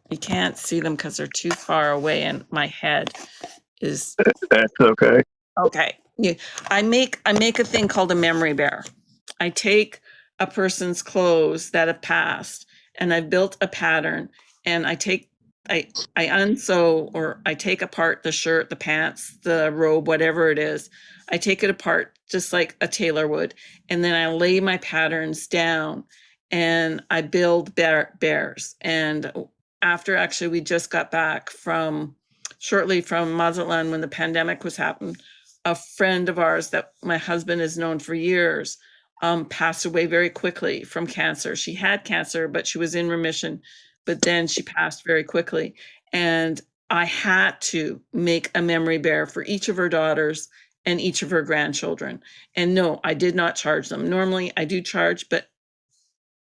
S3: You can't see them because they're too far away, and my head is
S1: That's okay.
S3: Okay. I make a thing called a memory bear. I take a person's clothes that have passed and I've built a pattern, and I unsew, or I take apart the shirt, the pants, the robe, whatever it is. I take it apart just like a tailor would, and then I lay my patterns down and I build bears. And after, actually, we just got back from shortly from Mazatlan when the pandemic was happening, a friend of ours that my husband has known for years passed away very quickly from cancer. She had cancer, but she was in remission, but then she passed very quickly. And I had to make a memory bear for each of her daughters and each of her grandchildren. And no, I did not charge them. Normally I do charge, but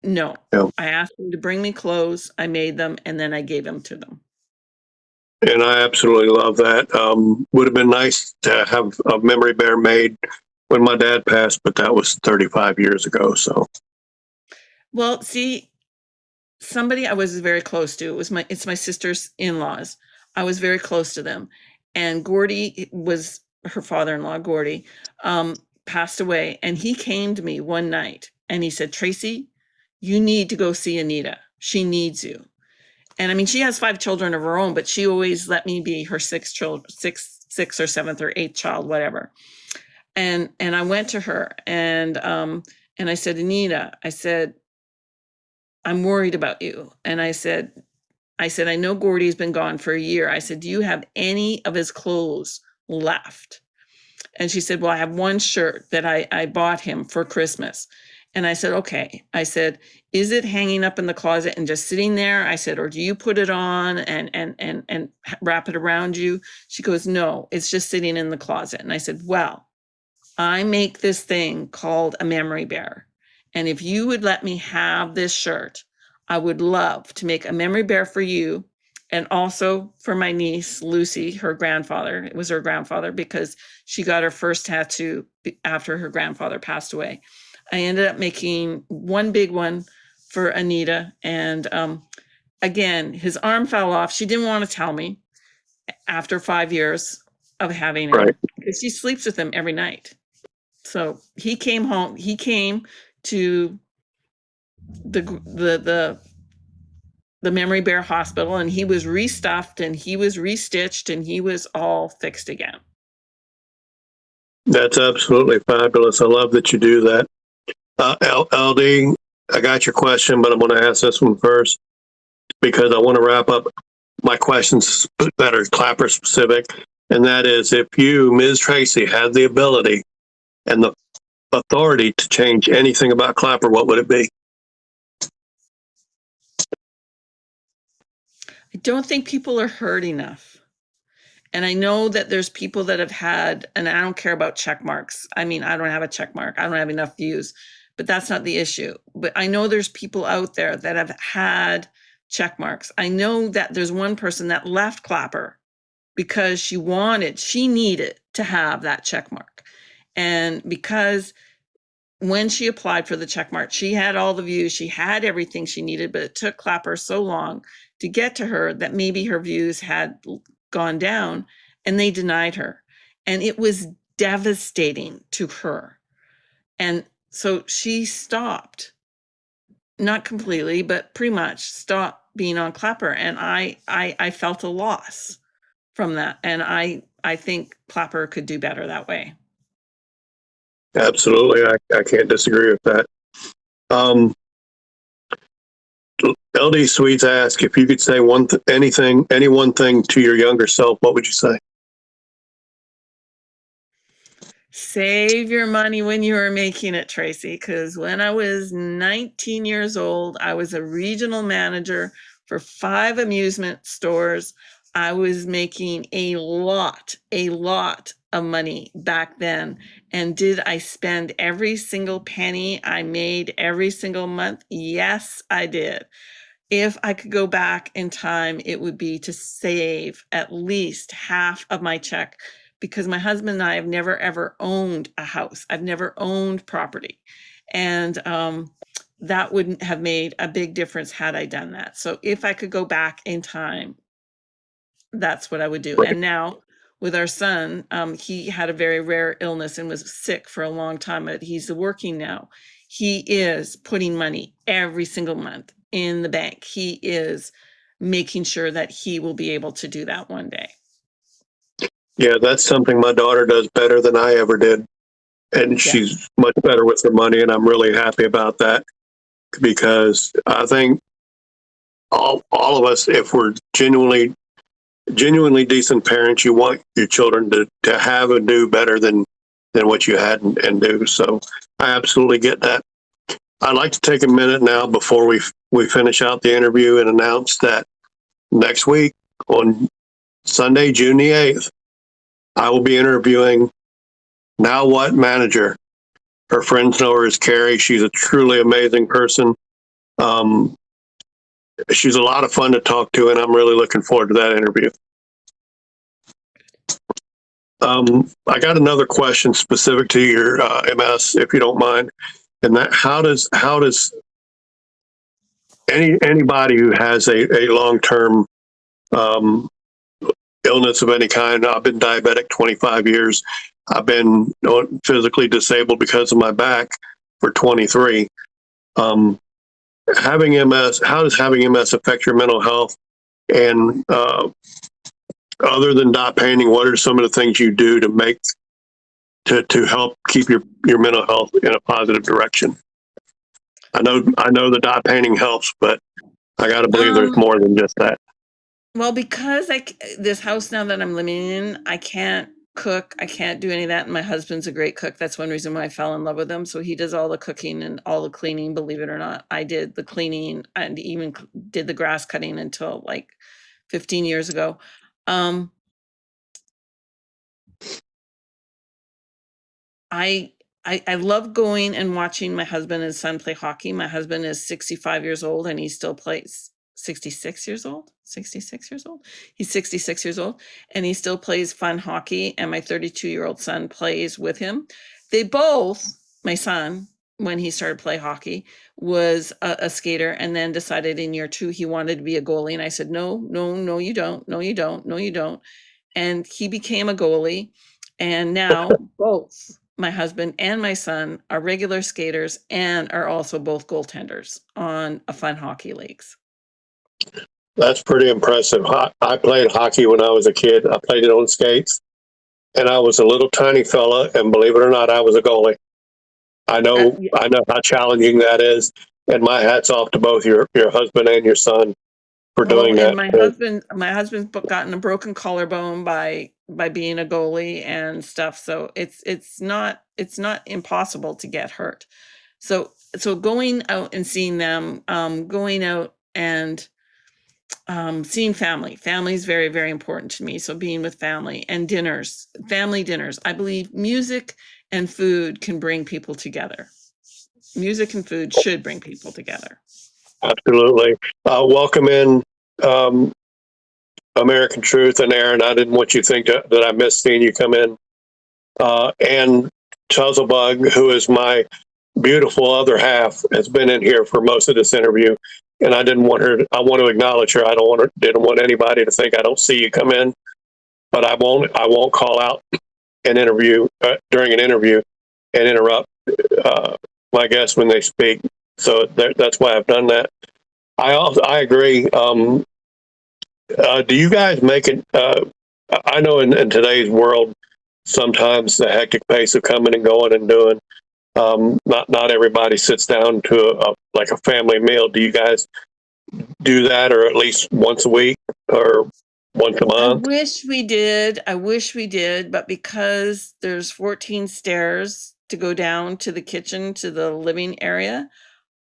S3: no,
S1: Yeah.
S3: I asked them to bring me clothes. I made them and then I gave them to them.
S1: And I absolutely love that. Would have been nice to have a memory bear made when my dad passed, but that was 35 years ago. So,
S3: Well, see, somebody I was very close to, it's my sister's in-laws. I was very close to them. And Gordy was her father-in-law, Gordy, passed away. And he came to me one night and he said, Tracy, you need to go see Anita. She needs you. And I mean, she has 5 children of her own, but she always let me be her sixth or seventh or eighth child, whatever. And I went to her and I said, Anita, I said, I'm worried about you. And I said, I know Gordy's been gone for a year. I said, do you have any of his clothes left? And she said, well, I have one shirt that I bought him for Christmas. And I said, okay. I said, is it hanging up in the closet and just sitting there? I said, or do you put it on and wrap it around you? She goes, no, it's just sitting in the closet. And I said, well, I make this thing called a memory bear. And if you would let me have this shirt, I would love to make a memory bear for you and also for my niece, Lucy, her grandfather. It was her grandfather because she got her first tattoo after her grandfather passed away. I ended up making one big one for Anita. And again, his arm fell off. She didn't want to tell me after 5 years of having him,
S1: right.
S3: because she sleeps with him every night. So he came home. He came to the memory bear hospital, and he was restuffed and he was restitched and he was all fixed again.
S1: That's absolutely fabulous. I love that you do that. LD, I got your question, but I'm going to ask this one first because I want to wrap up my questions that are Clapper specific. And that is, if you, MsTracy, had the ability and the authority to change anything about Clapper, what would it be?
S3: I don't think people are heard enough. And I know that there's people that have had, and I don't care about check marks. I mean, I don't have a check mark. I don't have enough views, but that's not the issue. But I know there's people out there that have had check marks. I know that there's one person that left Clapper because she needed to have that check mark. And because when she applied for the check mark, she had all the views, she had everything she needed, but it took Clapper so long to get to her that maybe her views had gone down and they denied her. And it was devastating to her. And so she stopped, not completely, but pretty much stopped being on Clapper. And I felt a loss from that. And I think Clapper could do better that way.
S1: Absolutely. I can't disagree with that. LD Sweets asked if you could say any one thing to your younger self, what would you say?
S3: Save your money when you were making it, Tracy, because when I was 19 years old, I was a regional manager for 5 amusement stores. I was making a lot of money back then. And did I spend every single penny I made every single month? Yes, I did. If I could go back in time, it would be to save at least half of my check, because my husband and I have never ever owned a house. I've never owned property. And that wouldn't have made a big difference had I done that. So if I could go back in time, that's what I would do.
S1: Right.
S3: And now with our son, he had a very rare illness and was sick for a long time, but he's working now. He is putting money every single month in the bank. He is making sure that he will be able to do that one day.
S1: Yeah, that's something my daughter does better than I ever did. And she's much better with her money. And I'm really happy about that, because I think all of us, if we're genuinely decent parents, you want your children to have and do better than what you had and do. So I absolutely get that. I'd like to take a minute now before we finish out the interview and announce that next week on Sunday, June the 8th, I will be interviewing Now What manager. Her friends know her as Carrie. She's a truly amazing person. She's a lot of fun to talk to, and I'm really looking forward to that interview. I got another question specific to your MS, if you don't mind, and that how does anybody who has a long-term illness of any kind. I've been diabetic 25 years. I've been physically disabled because of my back for 23. Having MS, how does having MS affect your mental health? And other than dot painting, what are some of the things you do to make to help keep your mental health in a positive direction? I know the dot painting helps, but I got to believe there's more than just that.
S3: Well, because this house now that I'm living in, I can't cook. I can't do any of that. And my husband's a great cook. That's one reason why I fell in love with him. So he does all the cooking and all the cleaning, believe it or not. I did the cleaning and even did the grass cutting until like 15 years ago. I love going and watching my husband and son play hockey. My husband is 65 years old and he still plays. 66 years old. He's 66 years old and he still plays fun hockey, and my 32-year-old son plays with him. They both, my son, when he started play hockey, was a skater, and then decided in year 2 he wanted to be a goalie, and I said no, you don't. And he became a goalie, and now both my husband and my son are regular skaters and are also both goaltenders on a fun hockey leagues.
S1: That's pretty impressive. I played hockey when I was a kid. I played it on skates, and I was a little tiny fella, and believe it or not, I was a goalie. I know how challenging that is, and my hat's off to both your husband and your son for doing that.
S3: My husband's gotten a broken collarbone by being a goalie and stuff. So it's not impossible to get hurt. So going out and seeing them, going out and seeing family is very, very important to me. So being with family and family dinners. I believe music and food can bring people together. Music and food should bring people together.
S1: Absolutely. Welcome in American Truth and Aaron. I didn't want you to think that I missed seeing you come in. And Chuzzlebug, who is my beautiful other half, has been in here for most of this interview. And I want to acknowledge her. Didn't want anybody to think I don't see you come in, but I won't call out an interview during an interview and interrupt my guests when they speak. So that's why I've done that. I agree. Do you guys make it? I know in today's world, sometimes the hectic pace of coming and going and doing, not everybody sits down to like a family meal. Do you guys do that, or at least once a week or once a month?
S3: I wish we did, but because there's 14 stairs to go down to the kitchen, to the living area,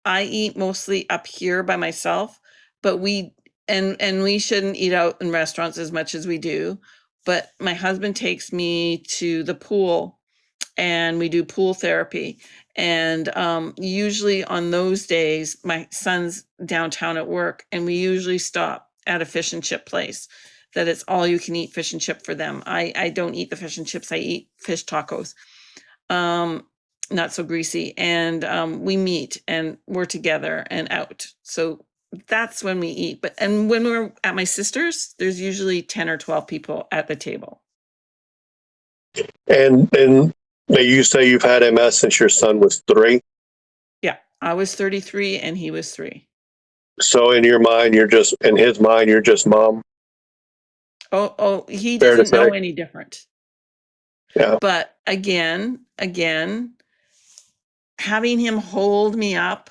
S3: I eat mostly up here by myself, but we shouldn't eat out in restaurants as much as we do. But my husband takes me to the pool and we do pool therapy. And usually on those days, my son's downtown at work, and we usually stop at a fish and chip place that it's all you can eat fish and chip for them. I don't eat the fish and chips. I eat fish tacos. Not so greasy. And we meet and we're together and out. So that's when we eat. And when we're at my sister's, there's usually 10 or 12 people at the table.
S1: And you say you've had MS since your son was 3.
S3: Yeah, I was 33 and he was 3.
S1: So in your mind, in his mind, you're just mom.
S3: Oh, he
S1: Fair to
S3: doesn't know
S1: say.
S3: any different.
S1: Yeah.
S3: But again, having him hold me up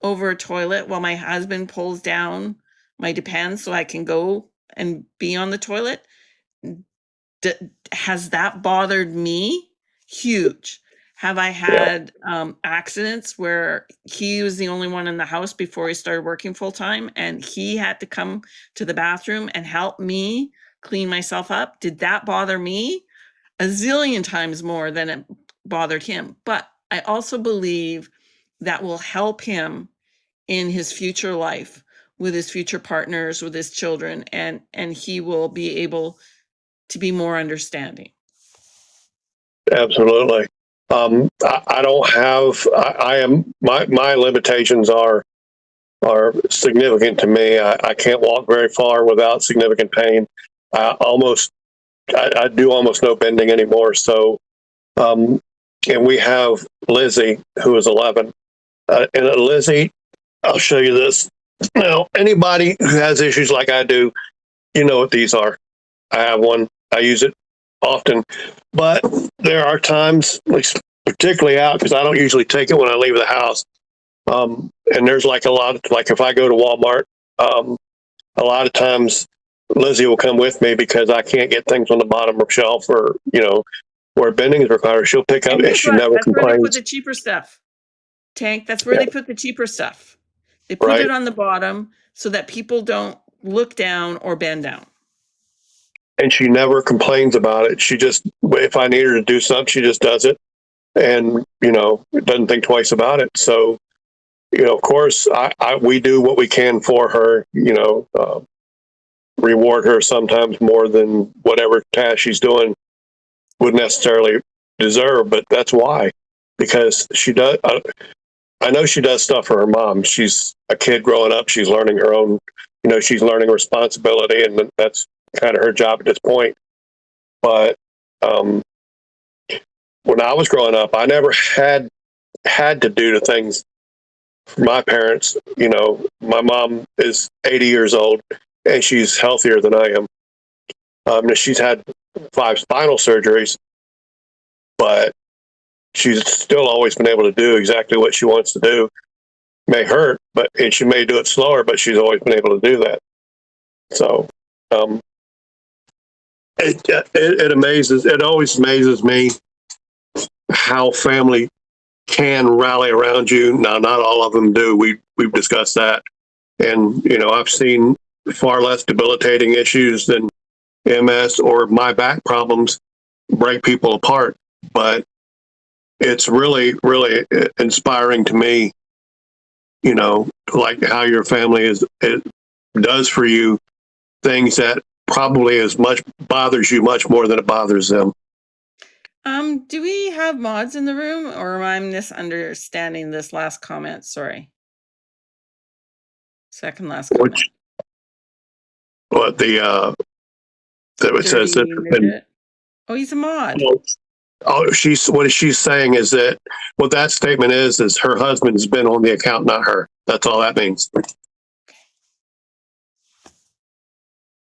S3: over a toilet while my husband pulls down my Depends so I can go and be on the toilet, has that bothered me? Huge. Have I had accidents where he was the only one in the house before he started working full time and he had to come to the bathroom and help me clean myself up? Did that bother me? A zillion times more than it bothered him. But I also believe that will help him in his future life with his future partners, with his children, and he will be able to be more understanding.
S1: Absolutely. I don't have. I am my limitations are significant to me. I can't walk very far without significant pain. I do almost no bending anymore. So, and we have Lizzie, who is 11, and Lizzie, I'll show you this. Now, anybody who has issues like I do, you know what these are. I have one. I use it often, but there are times, particularly out, because I don't usually take it when I leave the house. And there's like if I go to Walmart, a lot of times Lizzie will come with me because I can't get things on the bottom of the shelf or, where bending is required. She'll pick up and she never
S3: That's where they put
S1: complains.
S3: the cheaper stuff. Tank, that's where they put the cheaper stuff. They put
S1: Right.
S3: it on the bottom so that people don't look down or bend down.
S1: And she never complains about it. She just, if I need her to do something, she just does it and, doesn't think twice about it. So, of course, we do what we can for her, reward her sometimes more than whatever task she's doing would necessarily deserve. But that's why, because she does. I know she does stuff for her mom. She's a kid growing up. She's learning her own, she's learning responsibility, and that's kind of her job at this point. But when I was growing up, I never had to do the things for my parents. My mom is 80 years old and she's healthier than I am. She's had 5 spinal surgeries, but she's still always been able to do exactly what she wants to do. May hurt, and she may do it slower, but she's always been able to do that. So it always amazes me how family can rally around you. Now, not all of them do. We've discussed that. And, I've seen far less debilitating issues than MS or my back problems break people apart. But it's really, really inspiring to me, like how your family it does for you things that probably bothers you much more than it bothers them.
S3: Do we have mods in the room, or am I misunderstanding this last comment? Sorry. Second last comment.
S1: What it says that.
S3: Oh, he's a mod.
S1: What she's saying is that what that statement is her husband has been on the account, not her. That's all that means.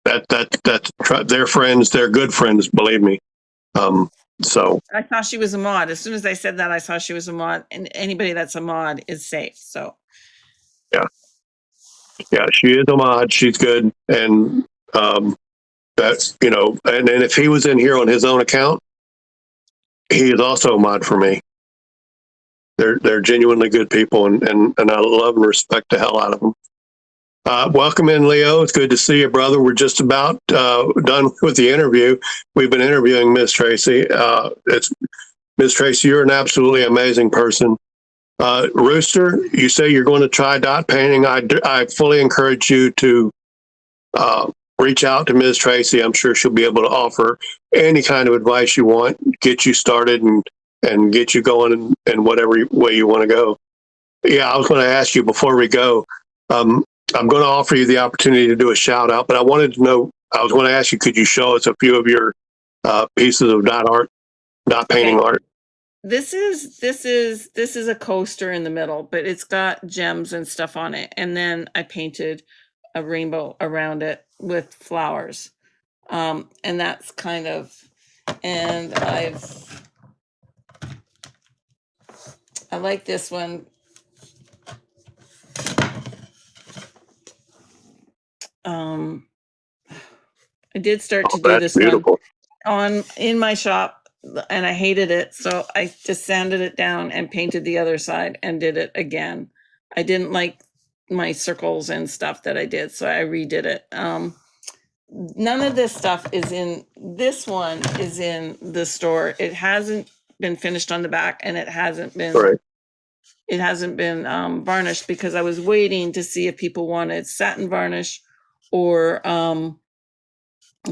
S1: They're friends. They're good friends, believe me. So
S3: I thought she was a mod. As soon as I said that, I saw she was a mod, and anybody that's a mod is safe. So
S1: yeah, she is a mod. She's good, and that's and if he was in here on his own account, he is also a mod for me. They're genuinely good people, and I love and respect the hell out of them. Welcome in, Leo. It's good to see you, brother. We're just about done with the interview. We've been interviewing MsTracy. MsTracy, you're an absolutely amazing person. Rooster, you say you're going to try dot painting. I fully encourage you to reach out to MsTracy. I'm sure she'll be able to offer any kind of advice you want, get you started and get you going in whatever way you want to go. Yeah, I was going to ask you before we go. I'm going to offer you the opportunity to do a shout out, but I was going to ask you, could you show us a few of your pieces of dot art not painting
S3: Okay.
S1: art.
S3: This is a coaster in the middle, but it's got gems and stuff on it. And then I painted a rainbow around it with flowers. And that's kind of, and I like this one. I did start
S1: Oh,
S3: to do
S1: that's
S3: this one
S1: beautiful.
S3: in my shop, and I hated it, so I just sanded it down and painted the other side and did it again. I didn't like my circles and stuff that I did, so I redid it. None of this stuff is in this one is in the store. It hasn't been finished on the back, and it hasn't been
S1: Right.
S3: varnished because I was waiting to see if people wanted satin varnish or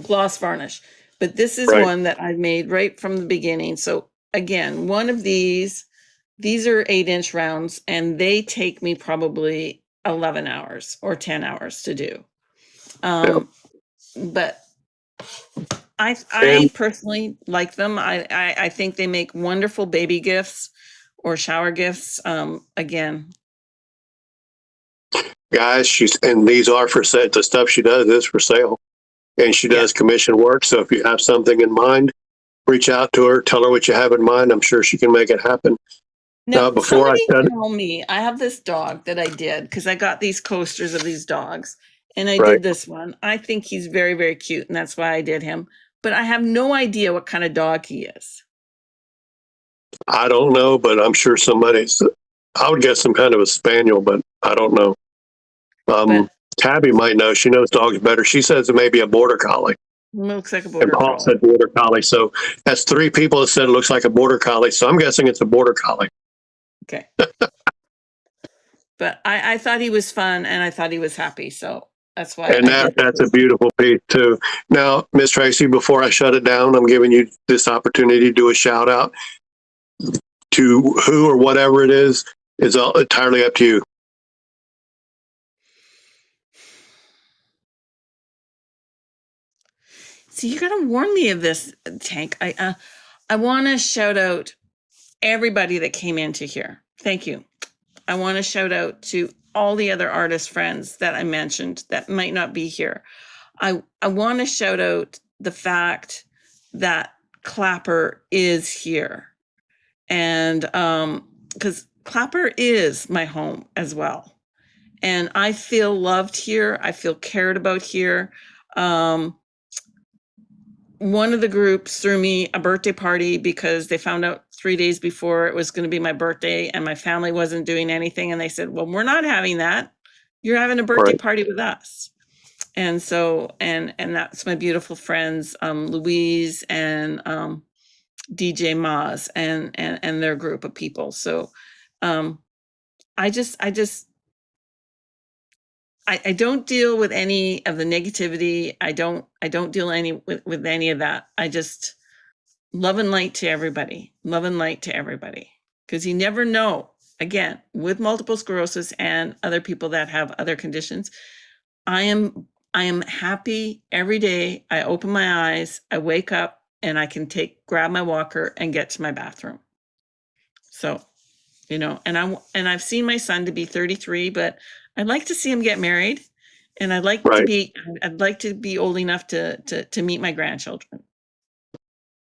S3: gloss varnish. But this is
S1: Right.
S3: one that I've made right from the beginning. So again, one of these are 8-inch rounds, and they take me probably 11 hours or 10 hours to do.
S1: Yeah.
S3: But I
S1: And
S3: personally like them. I think they make wonderful baby gifts or shower gifts. Again,
S1: guys, and these are for sale. The stuff she does is for sale, and she
S3: yeah.
S1: does commission work. So if you have something in mind, reach out to her, tell her what you have in mind. I'm sure she can make it happen.
S3: Now,
S1: Before I
S3: somebody
S1: said
S3: tell me, I have this dog that I did because I got these coasters of these dogs and I
S1: right,
S3: did this one. I think he's very, very cute, and that's why I did him. But I have no idea what kind of dog he is.
S1: I don't know, but I'm sure somebody's. I would guess some kind of a spaniel, but I don't know. Um,
S3: But
S1: Tabby might know. She knows dogs better. She says it may be a border collie,
S3: looks like a
S1: and
S3: border
S1: Paul
S3: collie.
S1: said border collie. So that's three people that said it looks like a border collie. So I'm guessing it's a border collie.
S3: Okay. But I thought he was fun and I thought he was happy. So that's why
S1: And
S3: I did
S1: that's a
S3: this.
S1: beautiful piece too. Now, MsTracy, before I shut it down, I'm giving you this opportunity to do a shout out to who or whatever it is all entirely up to you.
S3: So you got to warn me of this, Tank. I want to shout out everybody that came into here. Thank you. I want to shout out to all the other artist friends that I mentioned that might not be here. I want to shout out the fact that Clapper is here. And because Clapper is my home as well. And I feel loved here. I feel cared about here. Um, one of the groups threw me a birthday party because they found out 3 days before it was going to be my birthday and my family wasn't doing anything. And they said, well, we're not having that. You're having a birthday
S1: Right.
S3: party with us. And so, and that's my beautiful friends, Louise and DJ Maz and their group of people. So I don't deal with any of the negativity. I don't deal with any of that. I just love and light to everybody. Love and light to everybody. Because you never know. Again, with multiple sclerosis and other people that have other conditions, I am happy every day. I open my eyes, I wake up, and I can grab my walker and get to my bathroom. So, and I've seen my son to be 33, but I'd like to see him get married, and I'd like
S1: Right.
S3: to be old enough to meet my grandchildren.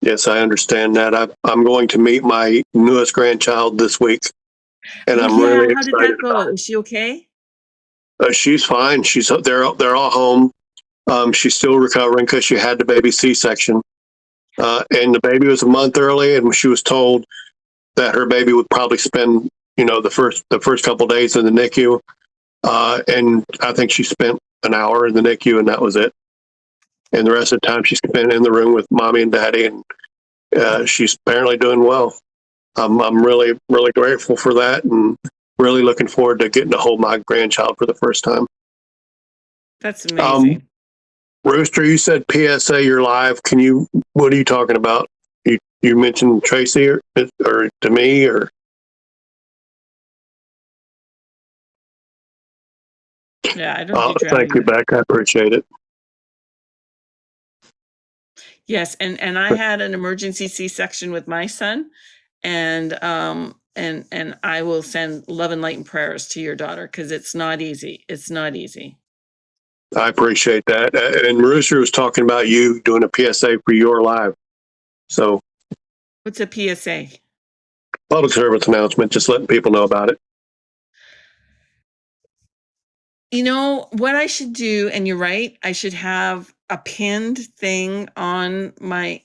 S1: Yes, I understand that. I'm going to meet my newest grandchild this week, and
S3: Oh
S1: I'm
S3: yeah,
S1: really
S3: how did
S1: excited
S3: that
S1: about
S3: go? Is she okay?
S1: it. She's fine. They're all home. She's still recovering because she had the baby C-section, and the baby was a month early, and she was told that her baby would probably spend the first couple of days in the NICU, and I think she spent an hour in the NICU, and that was it. And the rest of the time she spent in the room with mommy and daddy, and she's apparently doing well. I'm really, really grateful for that, and really looking forward to getting to hold my grandchild for the first time.
S3: That's amazing.
S1: Rooster, you said PSA you're live. What are you talking about? You mentioned Tracy or to me or?
S3: Yeah, I don't do
S1: Thank
S3: drowning.
S1: you, Beck. I appreciate it.
S3: Yes, and I had an emergency C-section with my son, and I will send love and light and prayers to your daughter, because it's not easy. It's not easy.
S1: I appreciate that. And Marooster was talking about you doing a PSA for your live. So,
S3: What's a PSA?
S1: public service announcement, just letting people know about it.
S3: You know what I should do, and you're right, I should have a pinned thing on my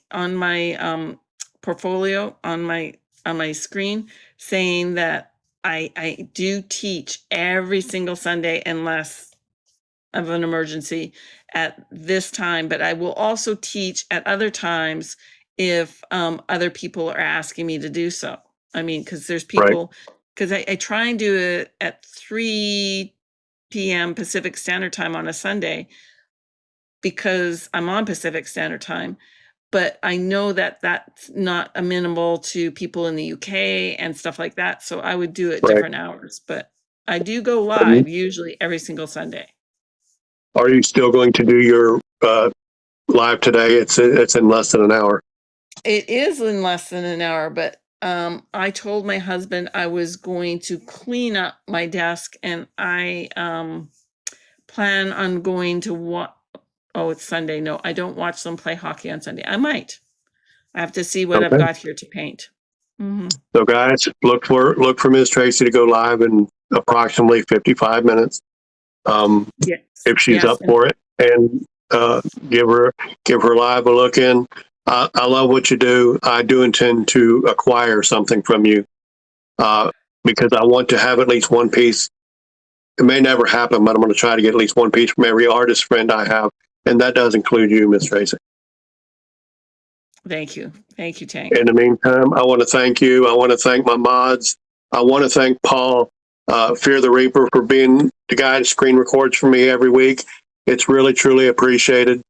S3: portfolio, on my screen, saying that I do teach every single Sunday unless of an emergency at this time, but I will also teach at other times if other people are asking me to do so. I mean, because there's
S1: Right.
S3: people, because I try and do it at 3 p.m. Pacific Standard Time on a Sunday because I'm on Pacific Standard Time. But I know that that's not amenable to people in the UK and stuff like that. So I would do it
S1: Right.
S3: different hours. But I do go live usually every single Sunday.
S1: Are you still going to do your live today? It's in less than an hour.
S3: It is in less than an hour, but I told my husband I was going to clean up my desk, and I plan on going to watch. Oh, it's Sunday. No, I don't watch them play hockey on Sunday. I might. I have to see what I've
S1: Okay.
S3: got here to paint. Mm-hmm.
S1: So guys, look for MsTracy to go live in approximately 55 minutes.
S3: Yes.
S1: If she's
S3: Yes.
S1: up for it, and give her live a look in. I love what you do. I do intend to acquire something from you because I want to have at least one piece. It may never happen, but I'm going to try to get at least one piece from every artist friend I have, and that does include you, MsTracy.
S3: Thank you. Thank you, Tank.
S1: In the meantime, I want to thank you. I want to thank my mods. I want to thank Paul, Fear the Reaper, for being the guy that screen records for me every week. It's really, truly appreciated.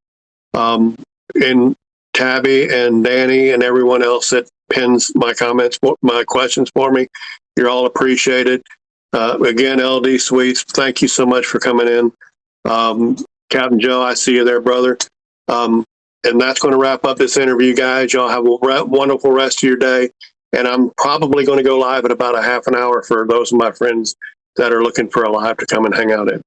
S1: And Tabby and Danny and everyone else that pins my comments, my questions for me, you're all appreciated. Again, LD Sweets, thank you so much for coming in. Captain Joe, I see you there, brother. And that's going to wrap up this interview, guys. Y'all have a wonderful rest of your day. And I'm probably going to go live in about a half an hour for those of my friends that are looking for a live to come and hang out in.